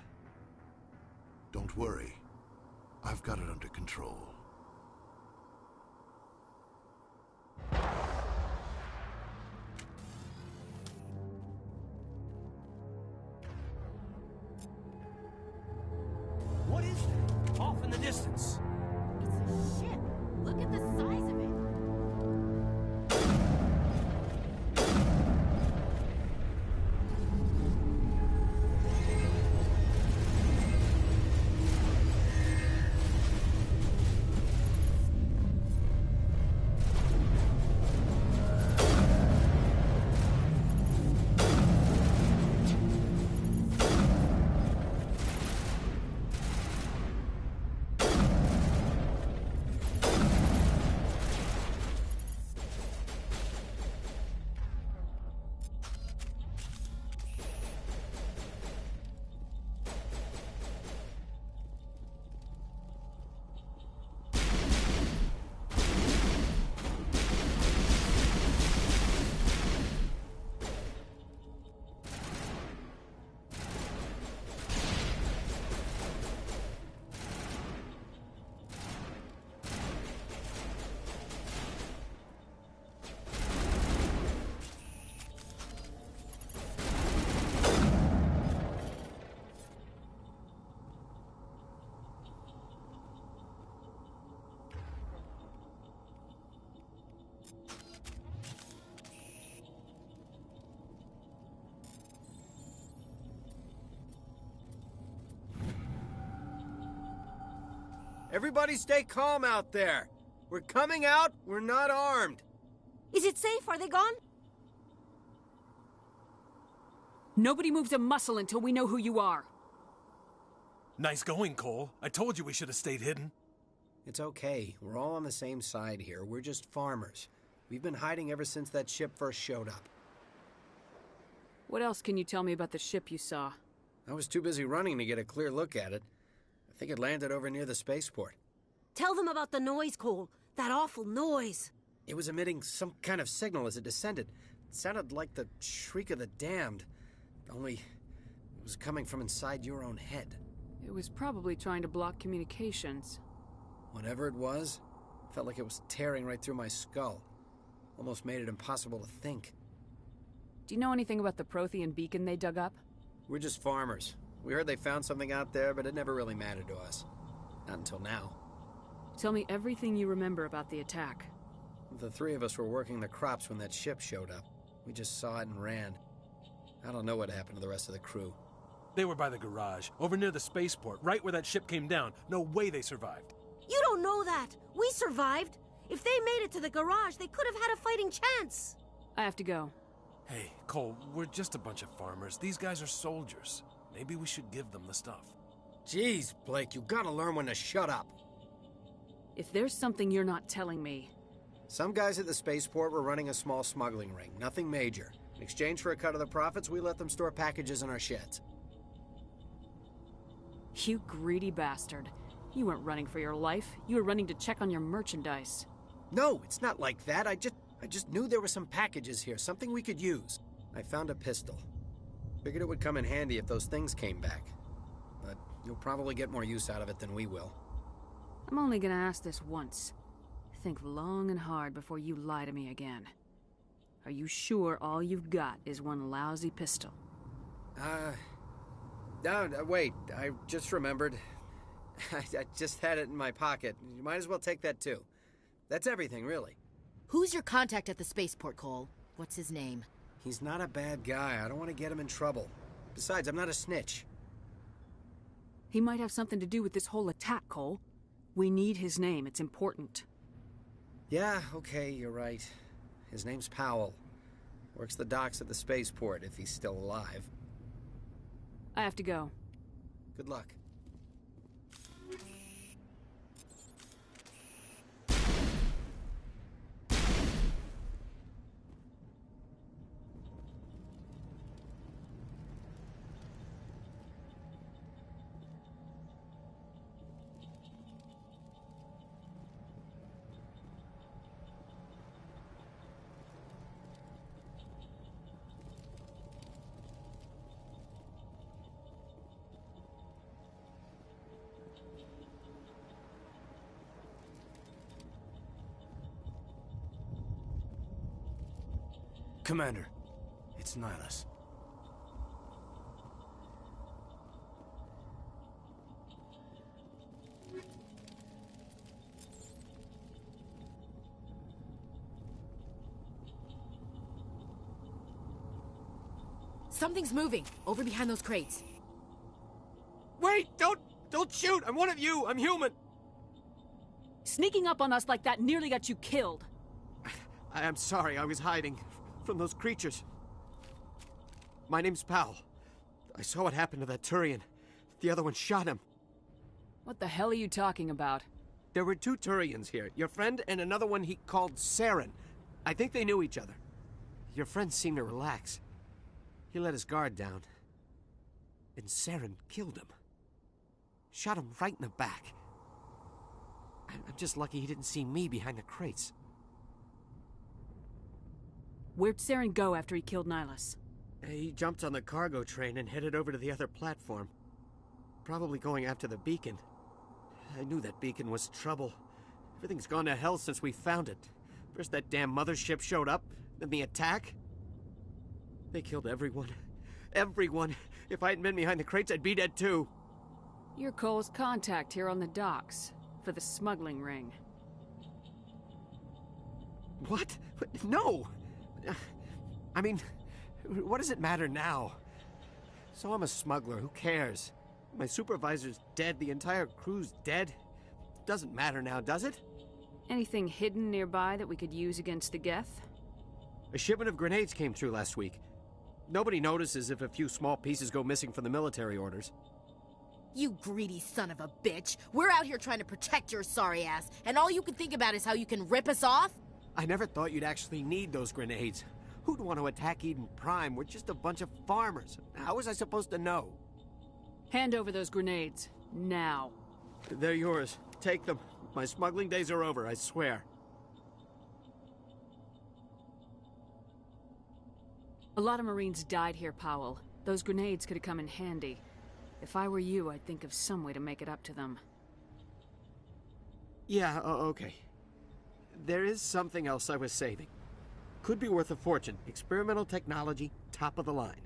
Don't worry. I've got it under control. What is that? Off in the distance. It's a ship. Look at the size of it. Everybody stay calm out there. We're coming out, we're not armed. Is it safe? Are they gone? Nobody moves a muscle until we know who you are. Nice going, Cole. I told you we should have stayed hidden. It's okay. We're all on the same side here. We're just farmers. We've been hiding ever since that ship first showed up. What else can you tell me about the ship you saw? I was too busy running to get a clear look at it. I think it landed over near the spaceport. Tell them about the noise, Cole. That awful noise. It was emitting some kind of signal as it descended. It sounded like the shriek of the damned. Only it was coming from inside your own head. It was probably trying to block communications. Whatever it was, felt like it was tearing right through my skull. Almost made it impossible to think. Do you know anything about the Prothean beacon they dug up? We're just farmers. We heard they found something out there, but it never really mattered to us. Not until now. Tell me everything you remember about the attack. The three of us were working the crops when that ship showed up. We just saw it and ran. I don't know what happened to the rest of the crew. They were by the garage, over near the spaceport, right where that ship came down. No way they survived. You don't know that. We survived. If they made it to the garage, they could have had a fighting chance. I have to go. Hey, Cole, we're just a bunch of farmers. These guys are soldiers. Maybe we should give them the stuff. Jeez, Blake, you gotta learn when to shut up. If there's something you're not telling me... Some guys at the spaceport were running a small smuggling ring, nothing major. In exchange for a cut of the profits, we let them store packages in our sheds. You greedy bastard. You weren't running for your life. You were running to check on your merchandise. No, it's not like that. I just knew there were some packages here, something we could use. I found a pistol. Figured it would come in handy if those things came back. But you'll probably get more use out of it than we will. I'm only gonna ask this once. Think long and hard before you lie to me again. Are you sure all you've got is one lousy pistol? No, wait. I just remembered. I just had it in my pocket. You might as well take that too. That's everything, really. Who's your contact at the spaceport, Cole? What's his name? He's not a bad guy. I don't want to get him in trouble. Besides, I'm not a snitch. He might have something to do with this whole attack, Cole. We need his name. It's important. Yeah, okay, you're right. His name's Powell. Works the docks at the spaceport, if he's still alive. I have to go. Good luck. Commander, it's Nihilus. Something's moving, over behind those crates. Wait! Don't shoot! I'm one of you! I'm human! Sneaking up on us like that nearly got you killed. I'm sorry, I was hiding from those creatures. My name's Powell. I saw what happened to that Turian. The other one shot him. What the hell are you talking about? There were 2 Turians here. Your friend and another one he called Saren. I think they knew each other. Your friend seemed to relax. He let his guard down. And Saren killed him. Shot him right in the back. I'm just lucky he didn't see me behind the crates. Where'd Saren go after he killed Nihilus? He jumped on the cargo train and headed over to the other platform. Probably going after the beacon. I knew that beacon was trouble. Everything's gone to hell since we found it. First that damn mothership showed up, then the attack. They killed everyone. Everyone. If I hadn't been behind the crates, I'd be dead too. You're Cole's contact here on the docks, for the smuggling ring. What? No! I mean, what does it matter now? So I'm a smuggler, who cares? My supervisor's dead, the entire crew's dead. Doesn't matter now, does it? Anything hidden nearby that we could use against the Geth? A shipment of grenades came through last week. Nobody notices if a few small pieces go missing from the military orders. You greedy son of a bitch. We're out here trying to protect your sorry ass, and all you can think about is how you can rip us off? I never thought you'd actually need those grenades. Who'd want to attack Eden Prime? We're just a bunch of farmers. How was I supposed to know? Hand over those grenades. Now. They're yours. Take them. My smuggling days are over, I swear. A lot of Marines died here, Powell. Those grenades could have come in handy. If I were you, I'd think of some way to make it up to them. Yeah, okay. There is something else I was saving. Could be worth a fortune. Experimental technology, top of the line.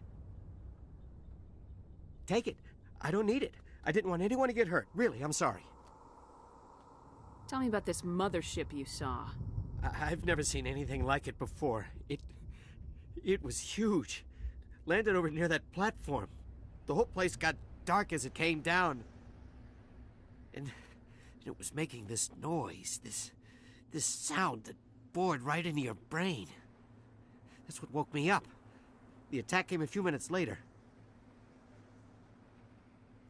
Take it. I don't need it. I didn't want anyone to get hurt. Really, I'm sorry. Tell me about this mothership you saw. I've never seen anything like it before. It was huge. Landed over near that platform. The whole place got dark as it came down. And it was making this noise, this sound that bored right into your brain. That's what woke me up. The attack came a few minutes later.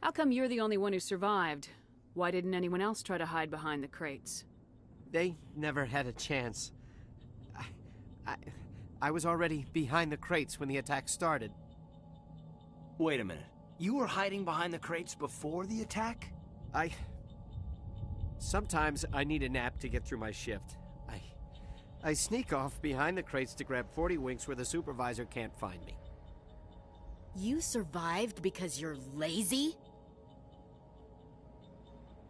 How come you're the only one who survived? Why didn't anyone else try to hide behind the crates? They never had a chance. I was already behind the crates when the attack started. Wait a minute. You were hiding behind the crates before the attack? Sometimes I need a nap to get through my shift. I sneak off behind the crates to grab 40 winks where the supervisor can't find me. You survived because you're lazy?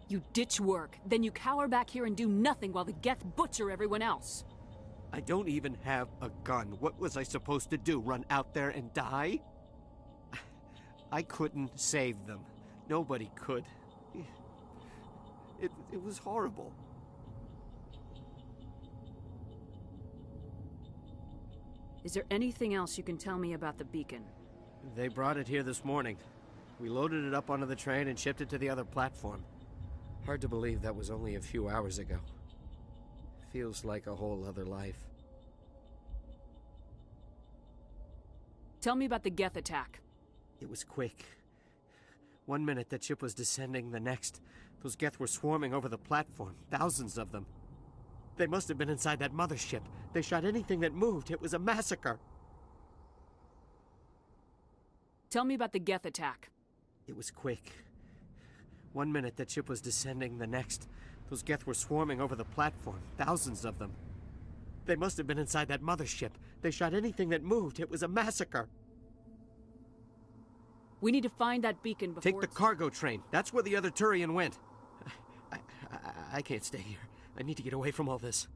You ditch work, then you cower back here and do nothing while the Geth butcher everyone else. I don't even have a gun. What was I supposed to do, run out there and die? I couldn't save them. Nobody could. It was horrible. Is there anything else you can tell me about the beacon? They brought it here this morning. We loaded it up onto the train and shipped it to the other platform. Hard to believe that was only a few hours ago. Feels like a whole other life. Tell me about the Geth attack. It was quick. 1 minute that ship was descending, the next, those Geth were swarming over the platform, thousands of them. They must have been inside that mothership. They shot anything that moved. It was a massacre. Tell me about the Geth attack. It was quick. 1 minute that ship was descending, the next, those Geth were swarming over the platform, thousands of them. They must have been inside that mothership. They shot anything that moved. It was a massacre. We need to find that beacon before... Take the cargo train. That's where the other Turian went. I can't stay here. I need to get away from all this.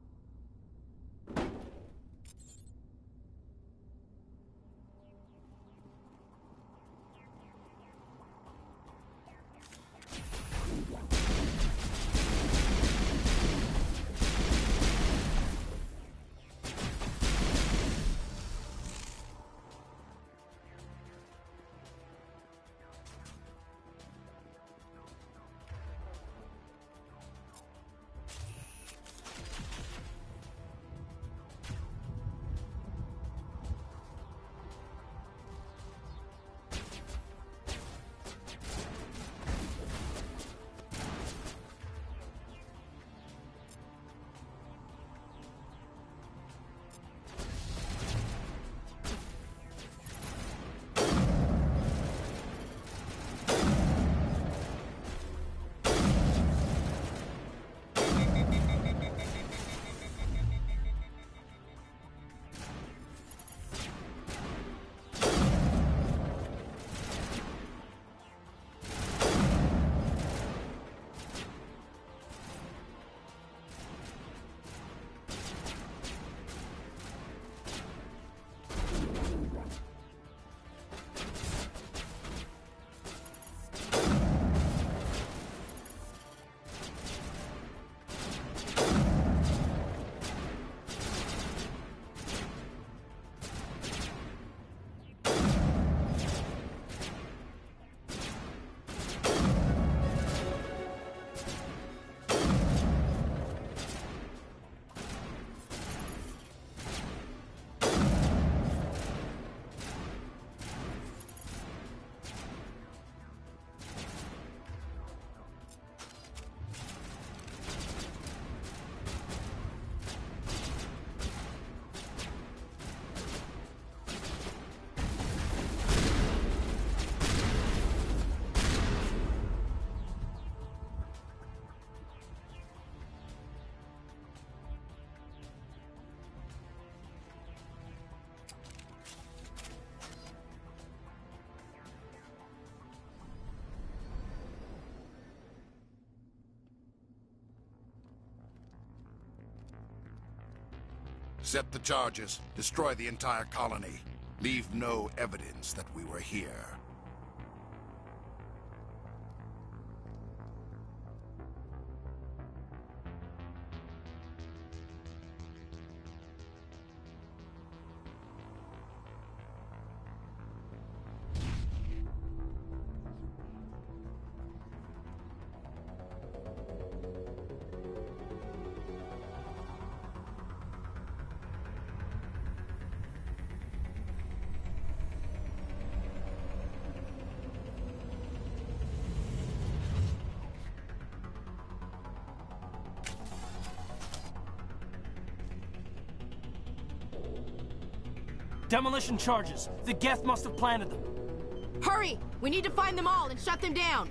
Set the charges. Destroy the entire colony. Leave no evidence that we were here. Demolition charges. The Geth must have planted them. Hurry! We need to find them all and shut them down!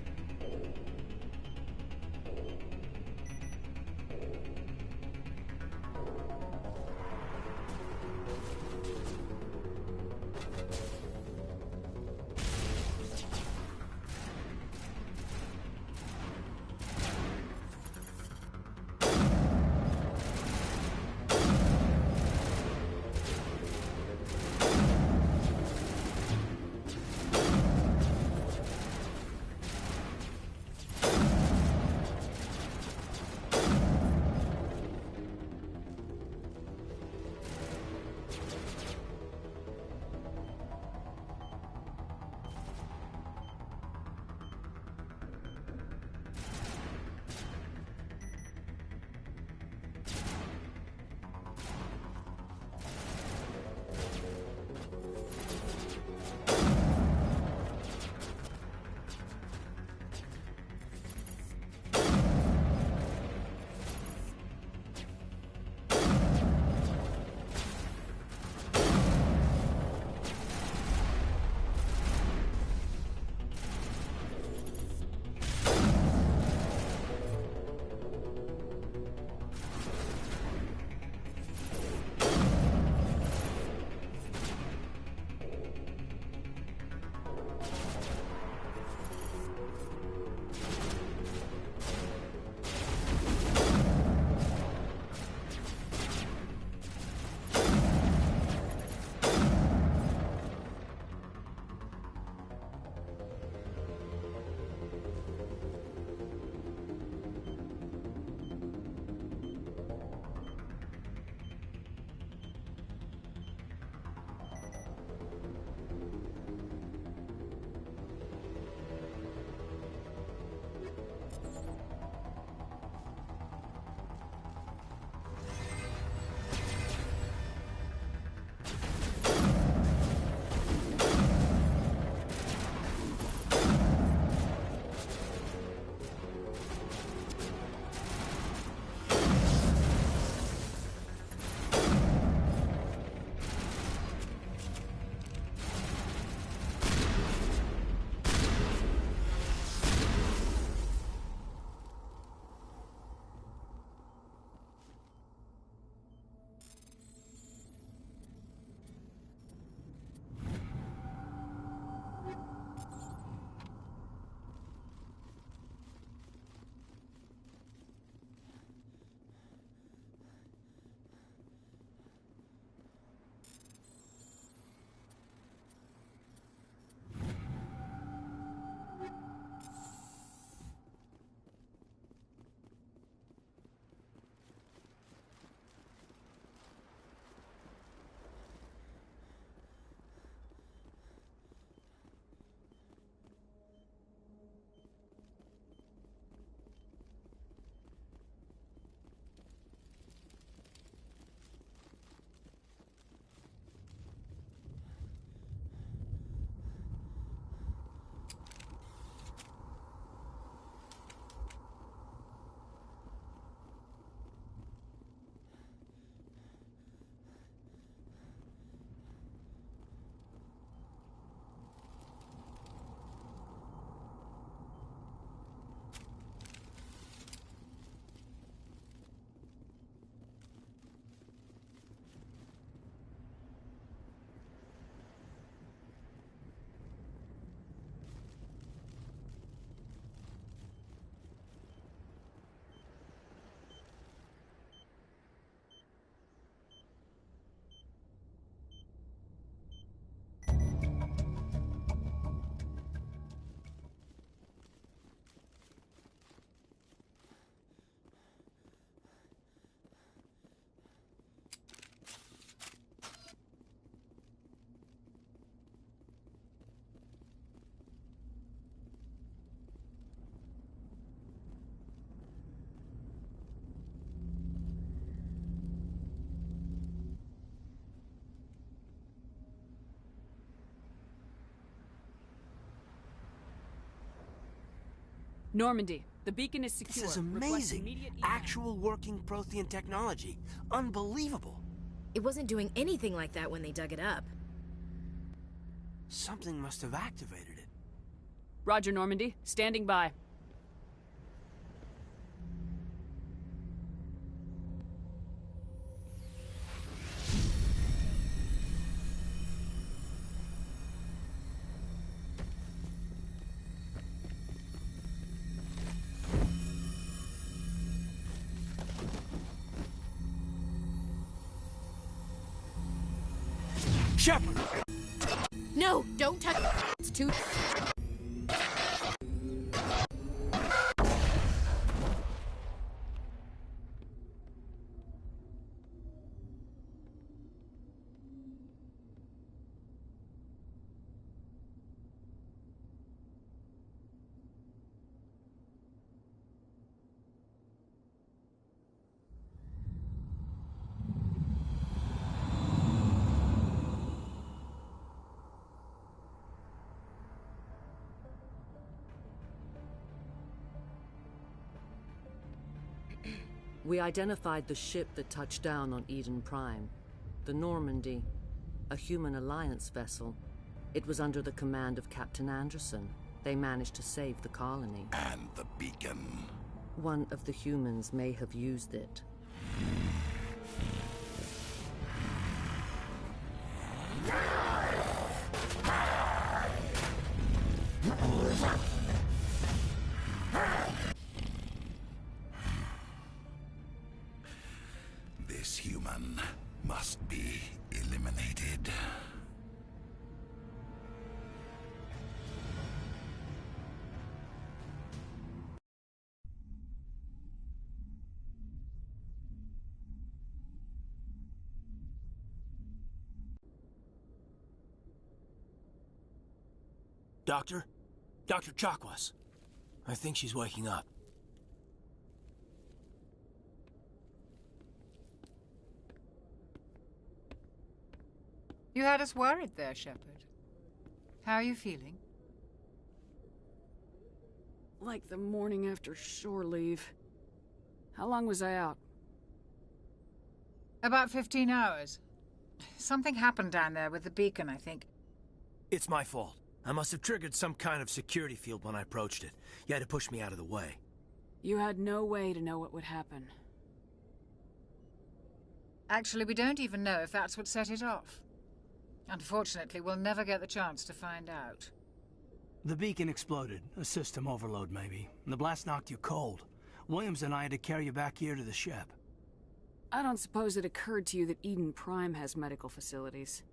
Normandy, the beacon is secure. This is Request amazing. immediate evac. Actual working Prothean technology. Unbelievable. It wasn't doing anything like that when they dug it up. Something must have activated it. Roger, Normandy. Standing by. Shepard! No, don't touch. It's too. We identified the ship that touched down on Eden Prime. The Normandy, a human alliance vessel. It was under the command of Captain Anderson. They managed to save the colony. And the beacon. One of the humans may have used it. This human must be eliminated. Doctor? Dr. Chakwas. I think she's waking up. You had us worried there, Shepard. How are you feeling? Like the morning after shore leave. How long was I out? About 15 hours. Something happened down there with the beacon, I think. It's my fault. I must have triggered some kind of security field when I approached it. You had to push me out of the way. You had no way to know what would happen. Actually, we don't even know if that's what set it off. Unfortunately, we'll never get the chance to find out. The beacon exploded. A system overload, maybe. The blast knocked you cold. Williams and I had to carry you back here to the ship. I don't suppose it occurred to you that Eden Prime has medical facilities.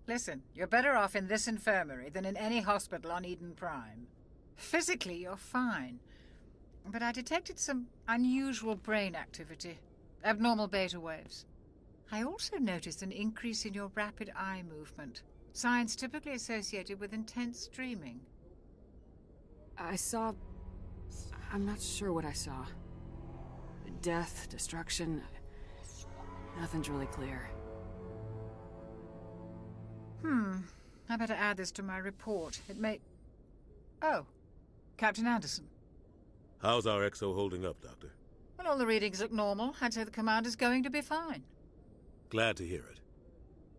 Listen, you're better off in this infirmary than in any hospital on Eden Prime. Physically, you're fine. But I detected some unusual brain activity. Abnormal beta waves. I also noticed an increase in your rapid eye movement. Signs typically associated with intense dreaming. I saw... I'm not sure what I saw. Death, destruction... Nothing's really clear. I better add this to my report. It may... Oh, Captain Anderson. How's our XO holding up, Doctor? Well, all the readings look normal. I'd say the commander's going to be fine. Glad to hear it.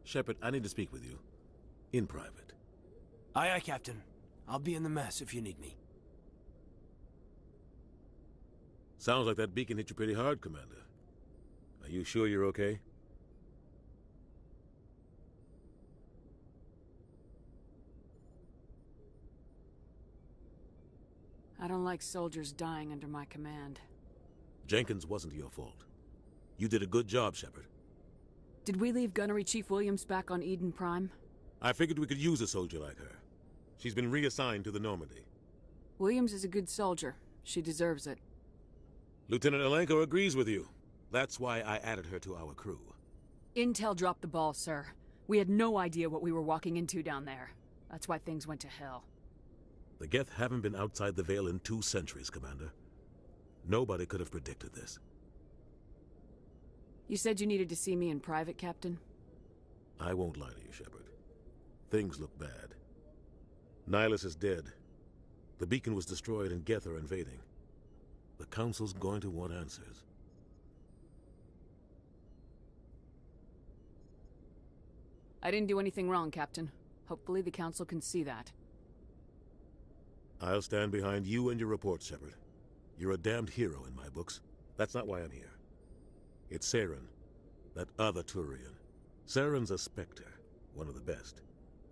Shepard, I need to speak with you. In private. Aye, aye, Captain. I'll be in the mess if you need me. Sounds like that beacon hit you pretty hard, Commander. Are you sure you're okay? I don't like soldiers dying under my command. Jenkins wasn't your fault. You did a good job, Shepard. Did we leave Gunnery Chief Williams back on Eden Prime? I figured we could use a soldier like her. She's been reassigned to the Normandy. Williams is a good soldier. She deserves it. Lieutenant Alenko agrees with you. That's why I added her to our crew. Intel dropped the ball, sir. We had no idea what we were walking into down there. That's why things went to hell. The Geth haven't been outside the Veil in 2 centuries, Commander. Nobody could have predicted this. You said you needed to see me in private, Captain? I won't lie to you, Shepard. Things look bad. Nihilus is dead. The beacon was destroyed and Geth are invading. The Council's going to want answers. I didn't do anything wrong, Captain. Hopefully the Council can see that. I'll stand behind you and your report, Shepard. You're a damned hero in my books. That's not why I'm here. It's Saren, that other Turian. Saren's a Spectre, one of the best,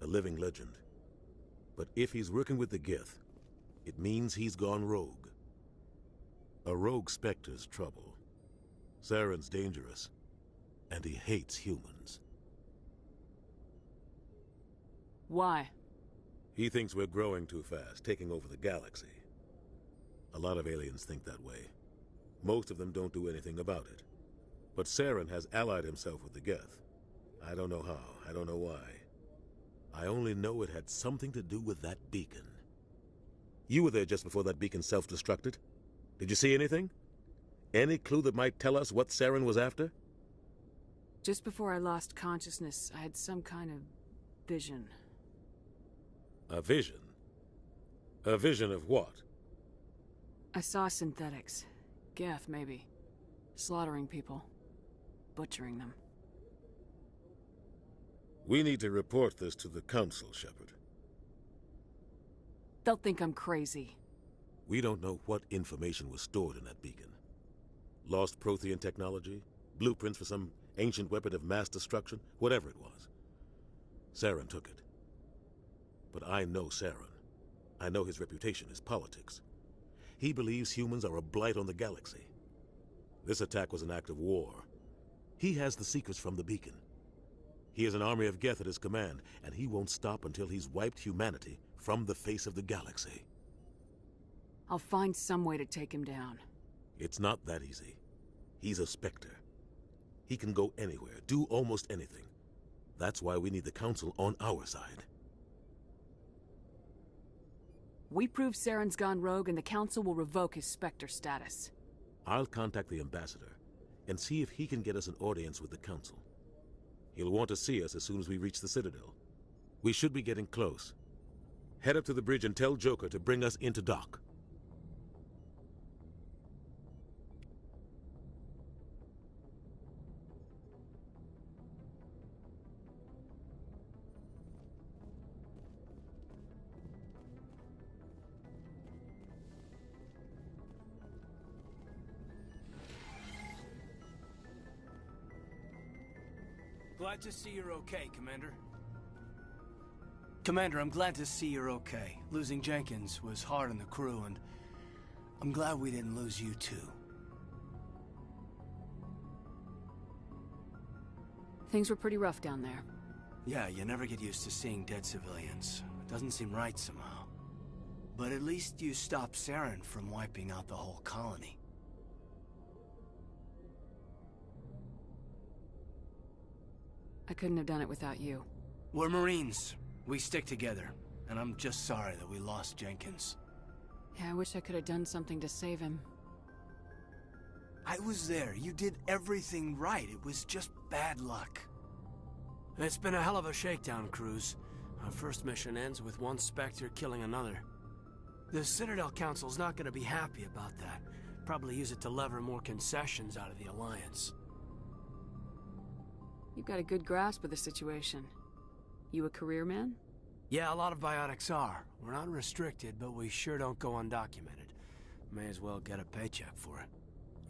a living legend. But if he's working with the Geth, it means he's gone rogue. A rogue Spectre's trouble. Saren's dangerous, and he hates humans. Why? He thinks we're growing too fast, taking over the galaxy. A lot of aliens think that way. Most of them don't do anything about it. But Saren has allied himself with the Geth. I don't know how, I don't know why. I only know it had something to do with that beacon. You were there just before that beacon self-destructed. Did you see anything? Any clue that might tell us what Saren was after? Just before I lost consciousness, I had some kind of vision. A vision? A vision of what? I saw synthetics. Geth, maybe. Slaughtering people. Butchering them. We need to report this to the Council, Shepard. They'll think I'm crazy. We don't know what information was stored in that beacon. Lost Prothean technology? Blueprints for some ancient weapon of mass destruction? Whatever it was. Saren took it. But I know Saren. I know his reputation is politics. He believes humans are a blight on the galaxy. This attack was an act of war. He has the secrets from the beacon. He has an army of Geth at his command, and he won't stop until he's wiped humanity from the face of the galaxy. I'll find some way to take him down. It's not that easy. He's a Spectre. He can go anywhere, do almost anything. That's why we need the Council on our side. We prove Saren's gone rogue and the Council will revoke his Spectre status. I'll contact the Ambassador and see if he can get us an audience with the Council. He'll want to see us as soon as we reach the Citadel. We should be getting close. Head up to the bridge and tell Joker to bring us into dock. Glad to see you're okay, Commander. Commander, I'm glad to see you're okay. Losing Jenkins was hard on the crew, and I'm glad we didn't lose you too. Things were pretty rough down there. Yeah, you never get used to seeing dead civilians. It doesn't seem right somehow. But at least you stopped Saren from wiping out the whole colony. I couldn't have done it without you. We're Marines. We stick together. And I'm just sorry that we lost Jenkins. Yeah, I wish I could have done something to save him. I was there. You did everything right. It was just bad luck. It's been a hell of a shakedown, Cruz. Our first mission ends with one Spectre killing another. The Citadel Council's not going to be happy about that. Probably use it to lever more concessions out of the Alliance. You've got a good grasp of the situation. You a career man? Yeah, a lot of biotics are. We're not restricted, but we sure don't go undocumented. May as well get a paycheck for it.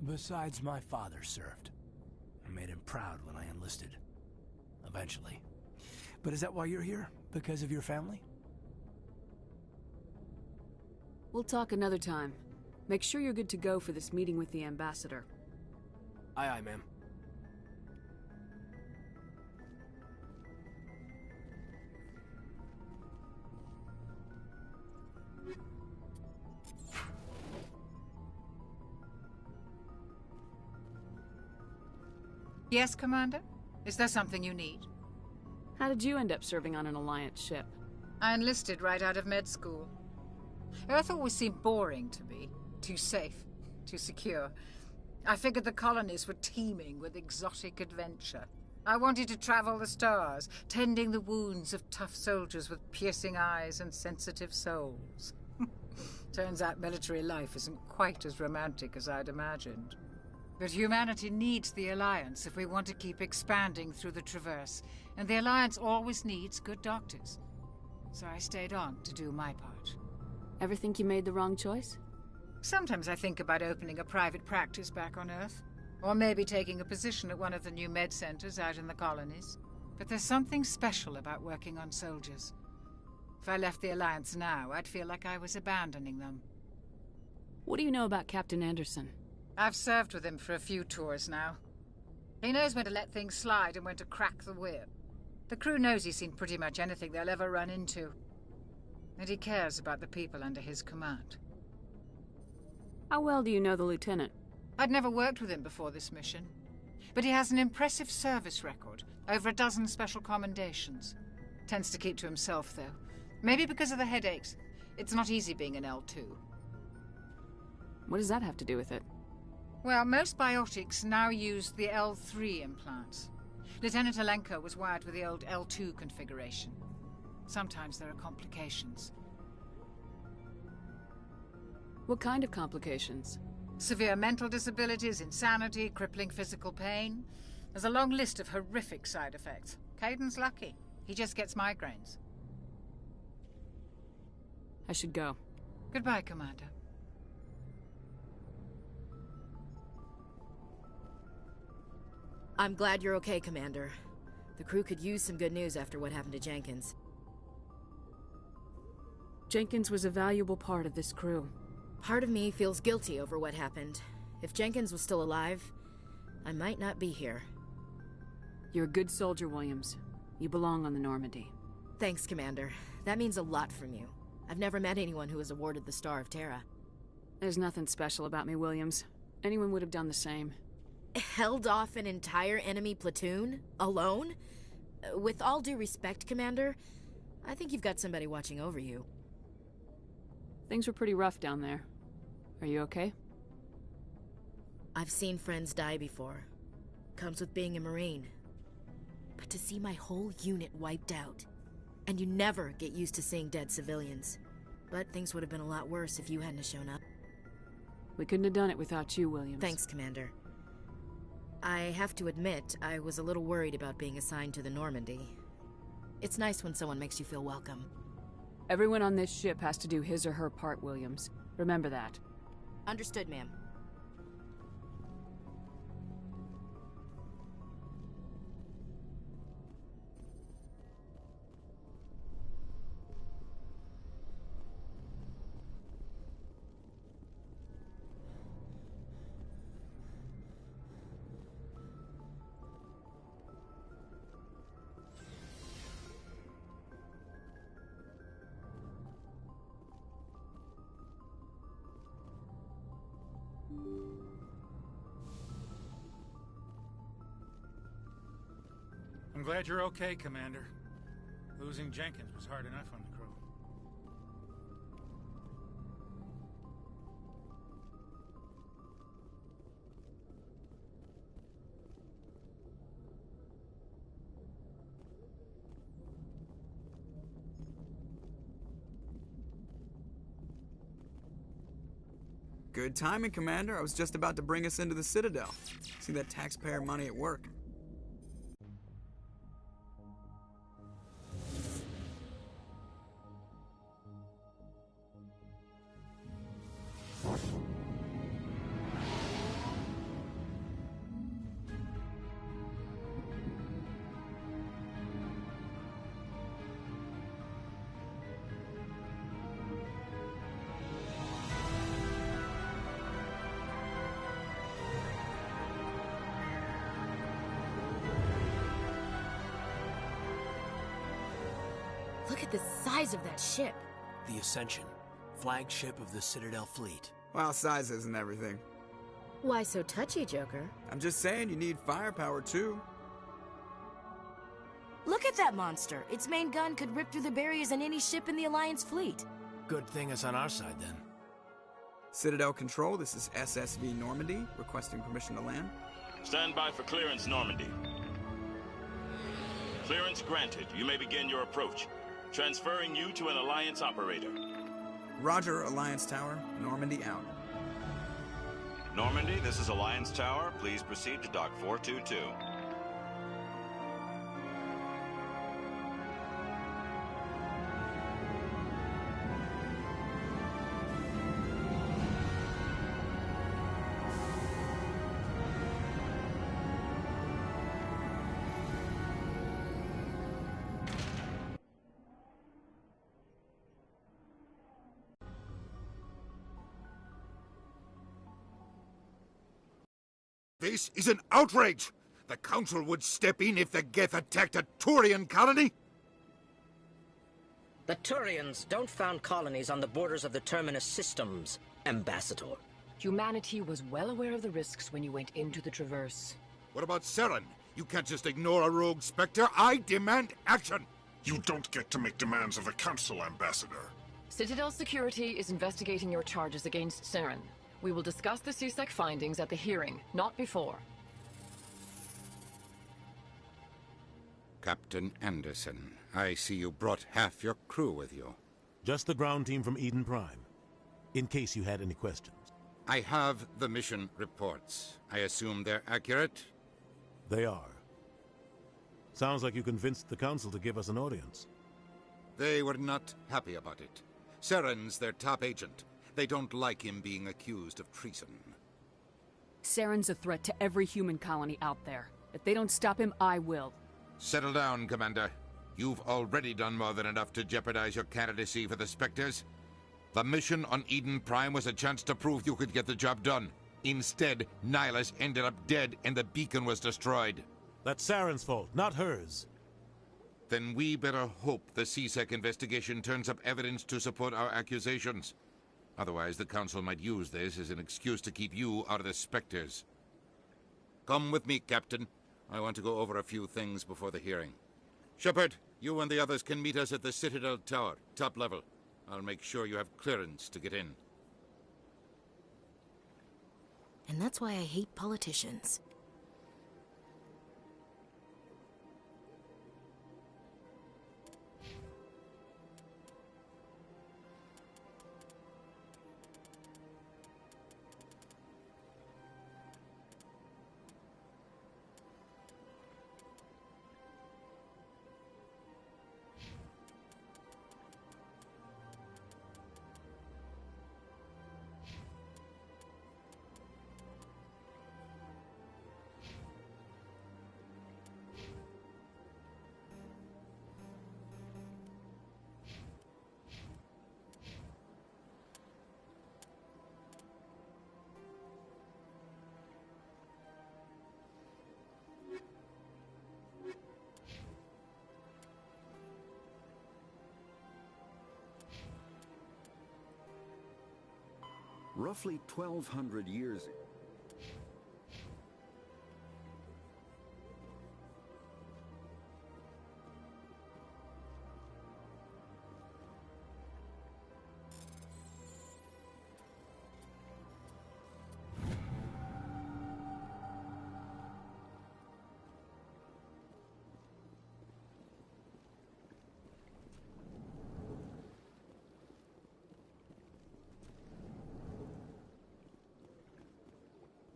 Besides, my father served. I made him proud when I enlisted. Eventually. But is that why you're here? Because of your family? We'll talk another time. Make sure you're good to go for this meeting with the Ambassador. Aye, aye, ma'am. Yes, Commander? Is there something you need? How did you end up serving on an Alliance ship? I enlisted right out of med school. Earth always seemed boring to me. Too safe, too secure. I figured the colonies were teeming with exotic adventure. I wanted to travel the stars, tending the wounds of tough soldiers with piercing eyes and sensitive souls. Turns out military life isn't quite as romantic as I'd imagined. But humanity needs the Alliance if we want to keep expanding through the Traverse, and the Alliance always needs good doctors. So I stayed on to do my part. Ever think you made the wrong choice? Sometimes I think about opening a private practice back on Earth, or maybe taking a position at one of the new med centers out in the colonies. But there's something special about working on soldiers. If I left the Alliance now, I'd feel like I was abandoning them. What do you know about Captain Anderson? I've served with him for a few tours now. He knows when to let things slide and when to crack the whip. The crew knows he's seen pretty much anything they'll ever run into. And he cares about the people under his command. How well do you know the lieutenant? I'd never worked with him before this mission. But he has an impressive service record, over a dozen special commendations. Tends to keep to himself, though. Maybe because of the headaches. It's not easy being an L2. What does that have to do with it? Well, most biotics now use the L3 implants. Lieutenant Alenko was wired with the old L2 configuration. Sometimes there are complications. What kind of complications? Severe mental disabilities, insanity, crippling physical pain. There's a long list of horrific side effects. Kaidan's lucky. He just gets migraines. I should go. Goodbye, Commander. I'm glad you're okay, Commander. The crew could use some good news after what happened to Jenkins. Jenkins was a valuable part of this crew. Part of me feels guilty over what happened. If Jenkins was still alive, I might not be here. You're a good soldier, Williams. You belong on the Normandy. Thanks, Commander. That means a lot from you. I've never met anyone who was awarded the Star of Terra. There's nothing special about me, Williams. Anyone would have done the same. Held off an entire enemy platoon? Alone? With all due respect, Commander, I think you've got somebody watching over you. Things were pretty rough down there. Are you okay? I've seen friends die before. Comes with being a Marine. But to see my whole unit wiped out. And you never get used to seeing dead civilians. But things would have been a lot worse if you hadn't shown up. We couldn't have done it without you, Williams. Thanks, Commander. I have to admit, I was a little worried about being assigned to the Normandy. It's nice when someone makes you feel welcome. Everyone on this ship has to do his or her part, Williams. Remember that. Understood, ma'am. I'm glad you're okay, Commander. Losing Jenkins was hard enough on the crew. Good timing, Commander. I was just about to bring us into the Citadel. See that taxpayer money at work. Look at the size of that ship. The Ascension, flagship of the Citadel fleet. Well, size isn't everything. Why so touchy, Joker? I'm just saying you need firepower, too. Look at that monster. Its main gun could rip through the barriers in any ship in the Alliance fleet. Good thing it's on our side, then. Citadel Control, this is SSV Normandy, requesting permission to land. Stand by for clearance, Normandy. Clearance granted. You may begin your approach. Transferring you to an Alliance operator. Roger, Alliance Tower. Normandy out. Normandy, this is Alliance Tower. Please proceed to Dock 422. This is an outrage! The Council would step in if the Geth attacked a Turian colony? The Turians don't found colonies on the borders of the Terminus systems, Ambassador. Humanity was well aware of the risks when you went into the Traverse. What about Seren? You can't just ignore a rogue Spectre. I demand action! You don't get to make demands of the Council, Ambassador. Citadel Security is investigating your charges against Seren. We will discuss the CSEC findings at the hearing, not before. Captain Anderson, I see you brought half your crew with you. Just the ground team from Eden Prime, in case you had any questions. I have the mission reports. I assume they're accurate? They are. Sounds like you convinced the Council to give us an audience. They were not happy about it. Seren's their top agent. They don't like him being accused of treason. Seren's a threat to every human colony out there. If they don't stop him, I will. Settle down, Commander. You've already done more than enough to jeopardize your candidacy for the Spectres. The mission on Eden Prime was a chance to prove you could get the job done. Instead, Nihilus ended up dead and the beacon was destroyed. That's Saren's fault, not hers. Then we better hope the CSEC investigation turns up evidence to support our accusations. Otherwise, the Council might use this as an excuse to keep you out of the Spectres. Come with me, Captain. I want to go over a few things before the hearing. Shepard, you and the others can meet us at the Citadel Tower, top level. I'll make sure you have clearance to get in. And that's why I hate politicians. Roughly 1,200 years ago.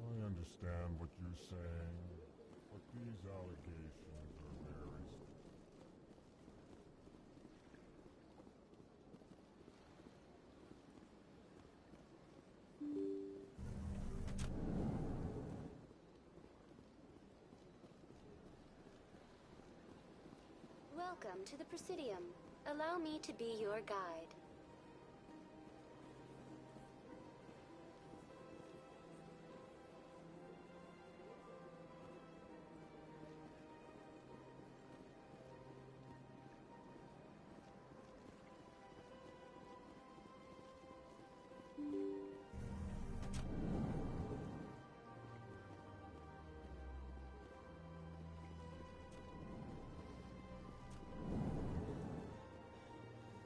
I understand what you're saying, but these allegations are very... Welcome to the Presidium. Allow me to be your guide.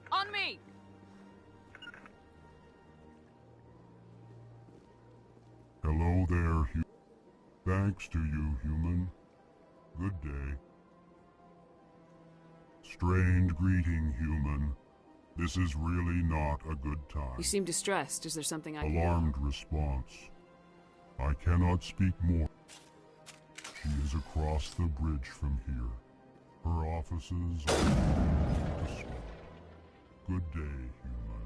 On me! Hello there, thanks to you, human. Good day. Strained greeting, human. This is really not a good time. You seem distressed. Is there something I can do? Alarmed response. I cannot speak more. She is across the bridge from here. Her offices are on the spot. Good day, human.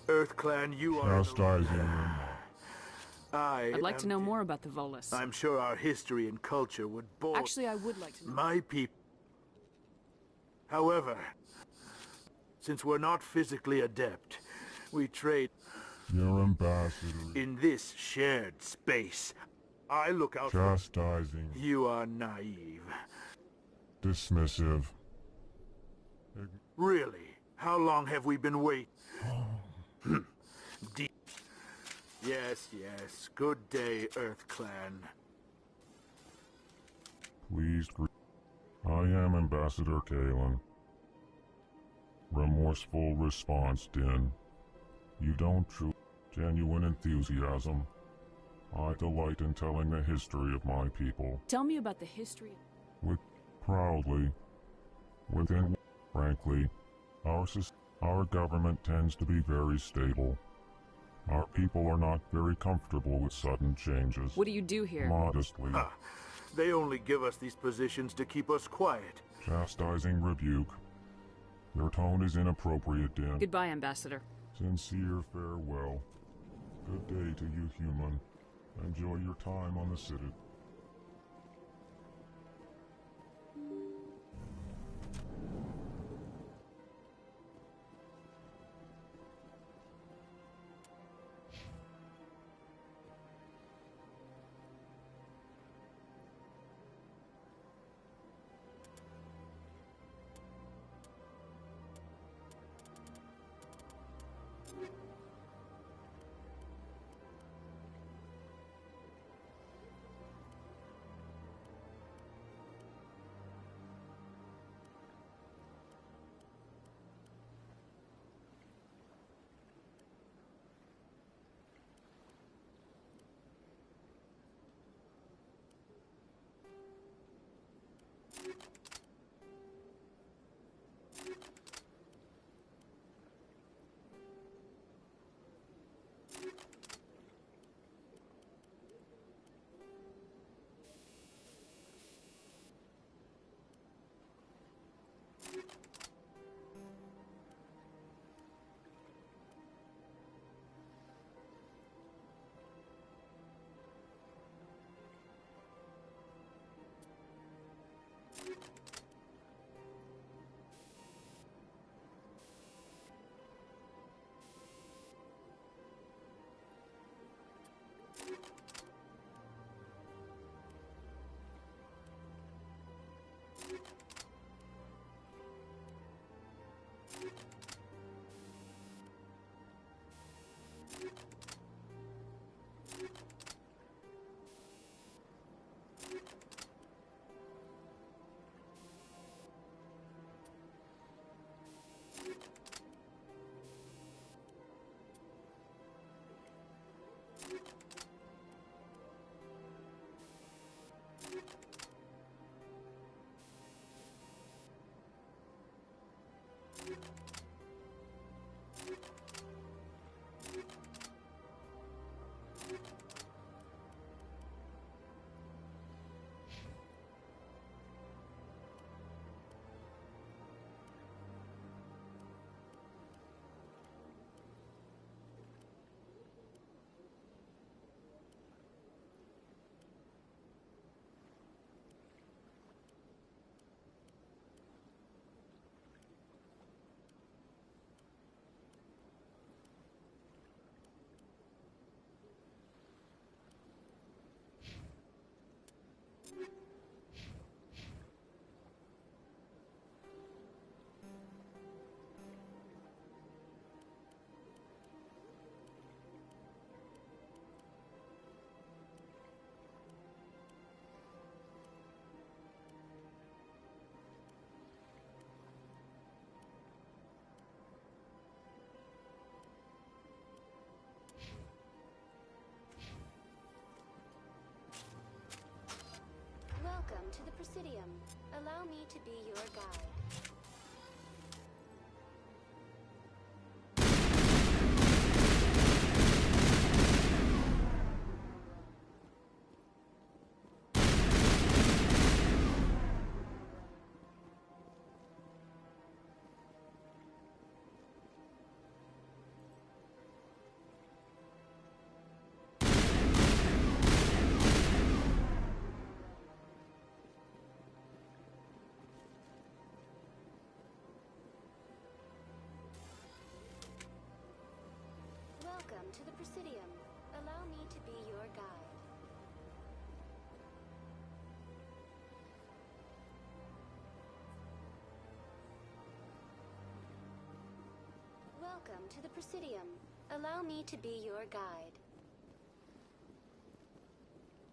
EarthClan, you are... Chastising them. I'd like to know more about the Volus. I'm sure our history and culture would bore... Actually, I would like to know. My people. However, since we're not physically adept, we trade... Your ambassador. In this shared space, I look out Chastising. You are naive. Dismissive. Really? How long have we been waiting? Yes, yes. Good day, EarthClan. Please greet. I am Ambassador Kaidan. Remorseful response, Din. You don't show genuine enthusiasm. I delight in telling the history of my people. Tell me about the history. Proudly. Within, frankly, our government tends to be very stable. Our people are not very comfortable with sudden changes. What do you do here? Modestly. They only give us these positions to keep us quiet. Chastising rebuke. Your tone is inappropriate, Din. Goodbye, Ambassador. Sincere farewell. Good day to you, human. Enjoy your time on the Citadel. to the Presidium. Allow me to be your guide. Welcome to the Presidium. Allow me to be your guide. Welcome to the Presidium. Allow me to be your guide.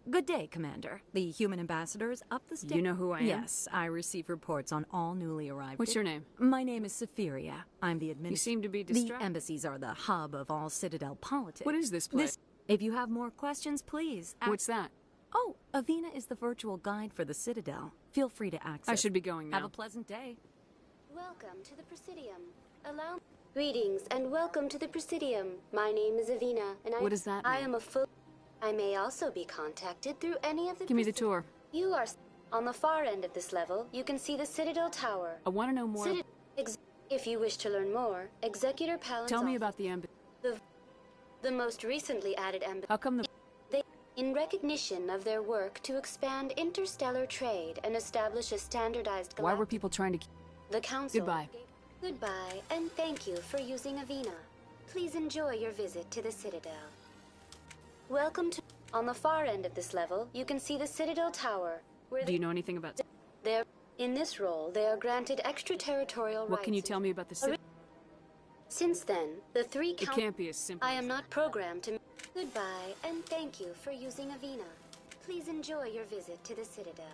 Good day, Commander. The human ambassador is up the stairs. You know who I am? Yes, I receive reports on all newly arrived. What's your name? My name is Safiria. I'm the administrator. You seem to be The distracted. embassies are the hub of all Citadel politics. What is this place? If you have more questions, please ask. What's that? Oh, Avina is the virtual guide for the Citadel. Feel free to access. I should be going now. Have a pleasant day. Welcome to the Presidium. Allow. Greetings and welcome to the Presidium. My name is Avina, and What does that mean? I am a full. I may also be contacted through any of the. Give me the tour. You are on the far end of this level. You can see the Citadel Tower. I want to know more. If you wish to learn more, Executor Palin's Tell me about the embassy. The most recently added embassy. How come In recognition of their work to expand interstellar trade and establish a standardized. Why were people trying to? The Council. Goodbye. Goodbye, and thank you for using Avina. Please enjoy your visit to the Citadel. Welcome to. On the far end of this level, you can see the Citadel Tower. Do you know anything about? In this role, they are granted extraterritorial rights. What can you tell me about the city? Since then, the three It can't be as simple. I am not programmed to. Goodbye, and thank you for using Avina. Please enjoy your visit to the Citadel.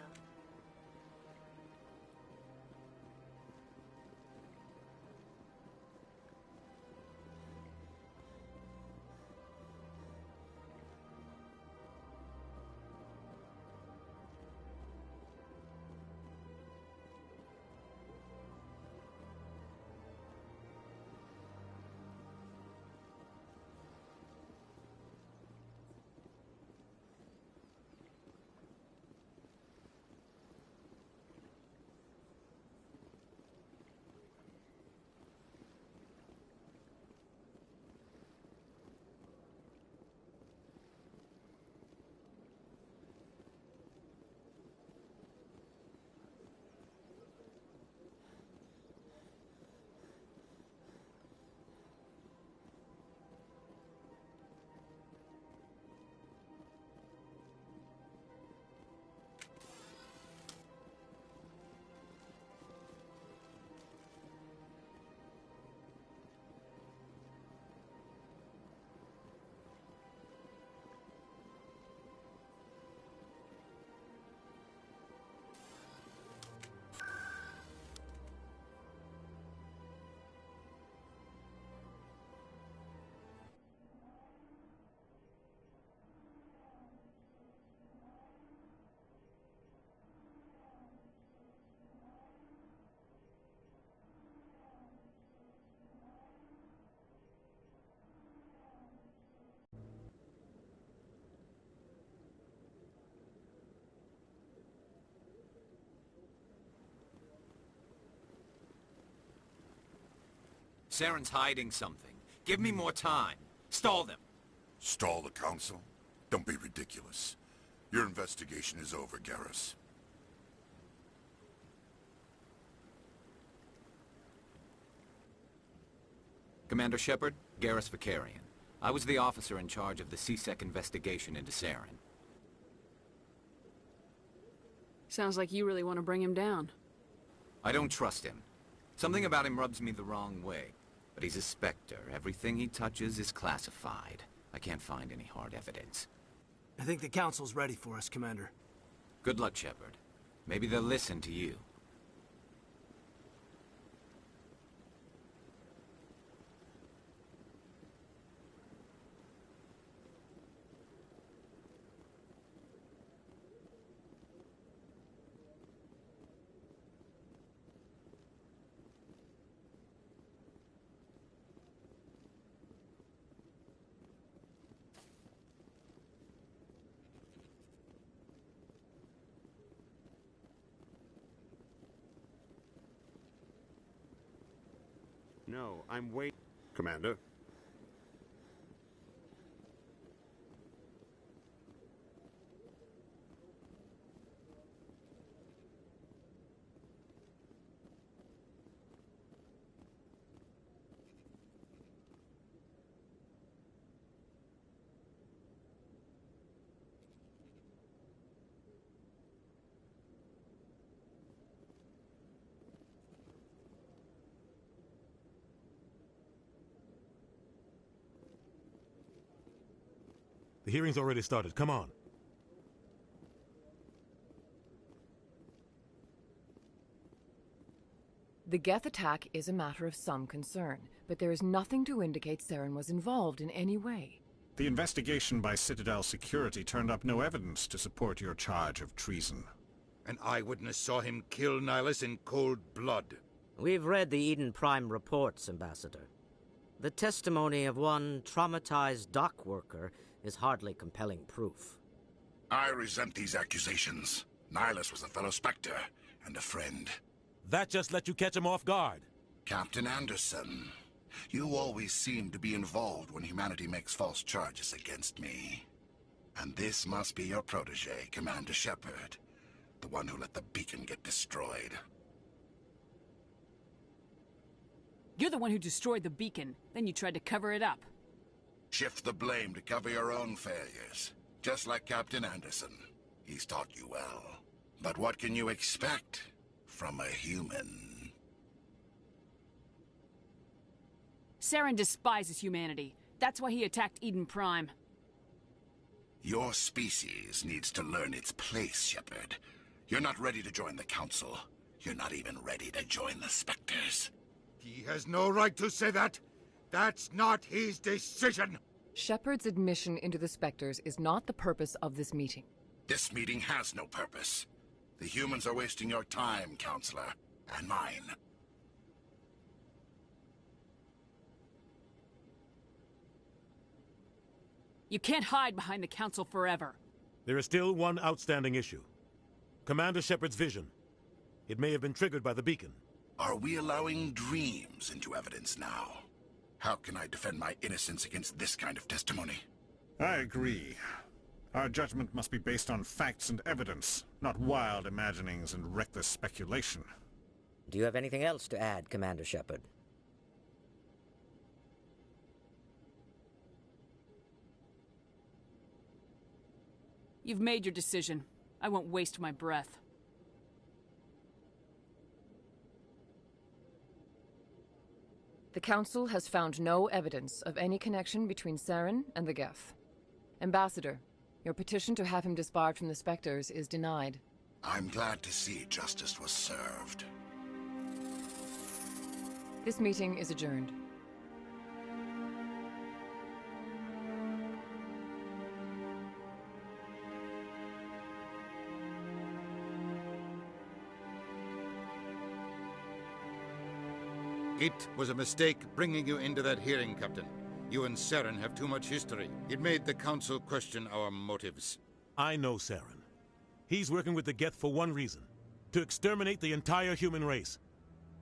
Saren's hiding something. Give me more time. Stall them. Stall the Council? Don't be ridiculous. Your investigation is over, Garrus. Commander Shepard, Garrus Vicarian. I was the officer in charge of the CSEC investigation into Saren. Sounds like you really want to bring him down. I don't trust him. Something about him rubs me the wrong way. But he's a Spectre. Everything he touches is classified. I can't find any hard evidence. I think the Council's ready for us, Commander. Good luck, Shepard. Maybe they'll listen to you. No, I'm waiting. Commander? The hearing's already started. Come on. The Geth attack is a matter of some concern, but there is nothing to indicate Saren was involved in any way. The investigation by Citadel Security turned up no evidence to support your charge of treason. An eyewitness saw him kill Nihilus in cold blood. We've read the Eden Prime reports, Ambassador. The testimony of one traumatized dock worker is hardly compelling proof. I resent these accusations. Nihilus was a fellow Spectre and a friend. That just let you catch him off guard. Captain Anderson, you always seem to be involved when humanity makes false charges against me. And this must be your protege, Commander Shepard, the one who let the beacon get destroyed. You're the one who destroyed the beacon, then you tried to cover it up. Shift the blame to cover your own failures, just like Captain Anderson. He's taught you well. But what can you expect from a human? Saren despises humanity. That's why he attacked Eden Prime. Your species needs to learn its place, Shepard. You're not ready to join the Council. You're not even ready to join the Spectres. He has no right to say that. That's not his decision. Shepard's admission into the Spectres is not the purpose of this meeting. This meeting has no purpose. The humans are wasting your time, Counselor, and mine. You can't hide behind the Council forever. There is still one outstanding issue. Commander Shepard's vision. It may have been triggered by the beacon. Are we allowing dreams into evidence now? How can I defend my innocence against this kind of testimony? I agree. Our judgment must be based on facts and evidence, not wild imaginings and reckless speculation. Do you have anything else to add, Commander Shepard? You've made your decision. I won't waste my breath. The Council has found no evidence of any connection between Saren and the Geth. Ambassador, your petition to have him disbarred from the Spectres is denied. I'm glad to see justice was served. This meeting is adjourned. It was a mistake bringing you into that hearing, Captain. You and Saren have too much history. It made the Council question our motives. I know Saren. He's working with the Geth for one reason. To exterminate the entire human race.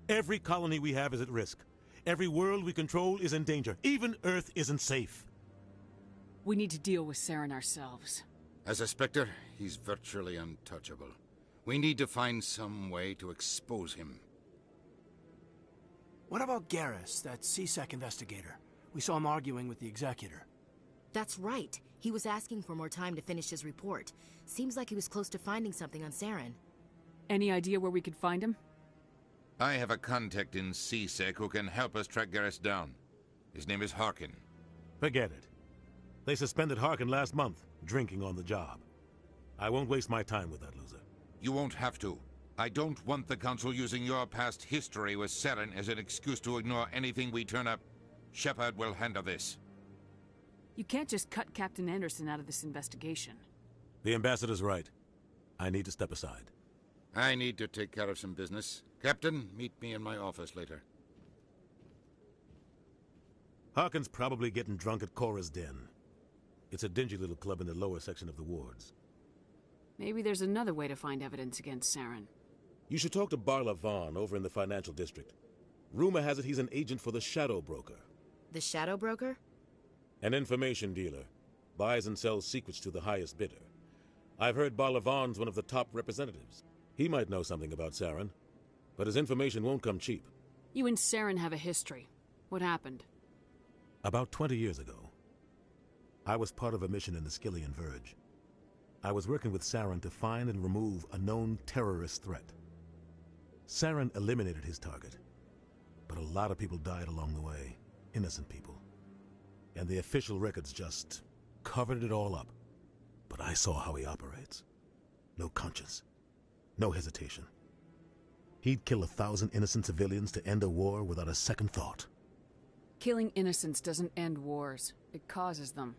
Every colony we have is at risk. Every world we control is in danger. Even Earth isn't safe. We need to deal with Saren ourselves. As a Spectre, he's virtually untouchable. We need to find some way to expose him. What about Garrus, that CSEC investigator? We saw him arguing with the Executor. That's right. He was asking for more time to finish his report. Seems like he was close to finding something on Saren. Any idea where we could find him? I have a contact in CSEC who can help us track Garrus down. His name is Harkin. Forget it. They suspended Harkin last month, drinking on the job. I won't waste my time with that loser. You won't have to. I don't want the Council using your past history with Saren as an excuse to ignore anything we turn up. Shepard will handle this. You can't just cut Captain Anderson out of this investigation. The Ambassador's right. I need to step aside. I need to take care of some business. Captain, meet me in my office later. Harkin's probably getting drunk at Cora's Den. It's a dingy little club in the lower section of the wards. Maybe there's another way to find evidence against Saren. You should talk to Barla Vaughn over in the financial district. Rumor has it he's an agent for the Shadow Broker. The Shadow Broker? An information dealer. Buys and sells secrets to the highest bidder. I've heard Barlavan's one of the top representatives. He might know something about Saren, but his information won't come cheap. You and Saren have a history. What happened? About 20 years ago, I was part of a mission in the Skillian Verge. I was working with Saren to find and remove a known terrorist threat. Saren eliminated his target, but a lot of people died along the way, innocent people. And the official records just covered it all up. But I saw how he operates. No conscience, no hesitation. He'd kill 1,000 innocent civilians to end a war without a second thought. Killing innocents doesn't end wars. It causes them.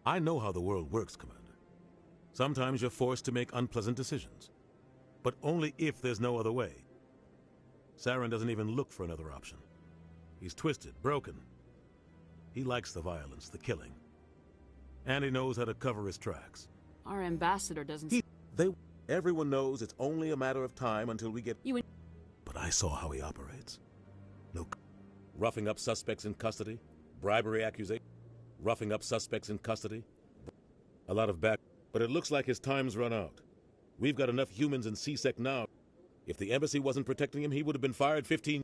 I know how the world works, Commander. Sometimes you're forced to make unpleasant decisions. But only if there's no other way. Saren doesn't even look for another option. He's twisted, broken. He likes the violence, the killing. And he knows how to cover his tracks. Our ambassador doesn't... Everyone knows it's only a matter of time until we get... But I saw how he operates. Roughing up suspects in custody, bribery accusation, roughing up suspects in custody, a lot of back... But it looks like his time's run out. We've got enough humans in C-Sec now. If the embassy wasn't protecting him, he would have been fired 15...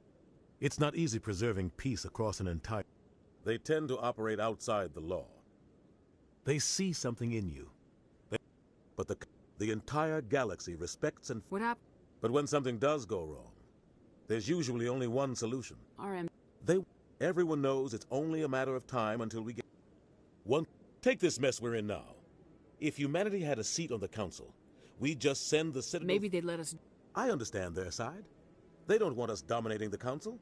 It's not easy preserving peace across an entire... They tend to operate outside the law. They see something in you. But the entire galaxy respects and... What happened? But when something does go wrong, there's usually only one solution. Everyone knows it's only a matter of time until we get... Take this mess we're in now. If humanity had a seat on the council, we'd just send the Citadel... Maybe they'd let us... I understand their side. They don't want us dominating the council.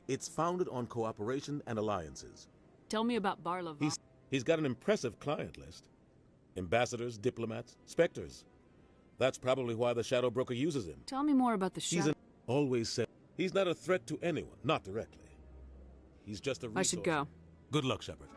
It's founded on cooperation and alliances. Tell me about Barlavan. He's got an impressive client list. Ambassadors, diplomats, specters. That's probably why the Shadow Broker uses him. Tell me more about the Shadow... Always said he's not a threat to anyone, not directly. He's just a resource. I should go. Good luck, Shepard.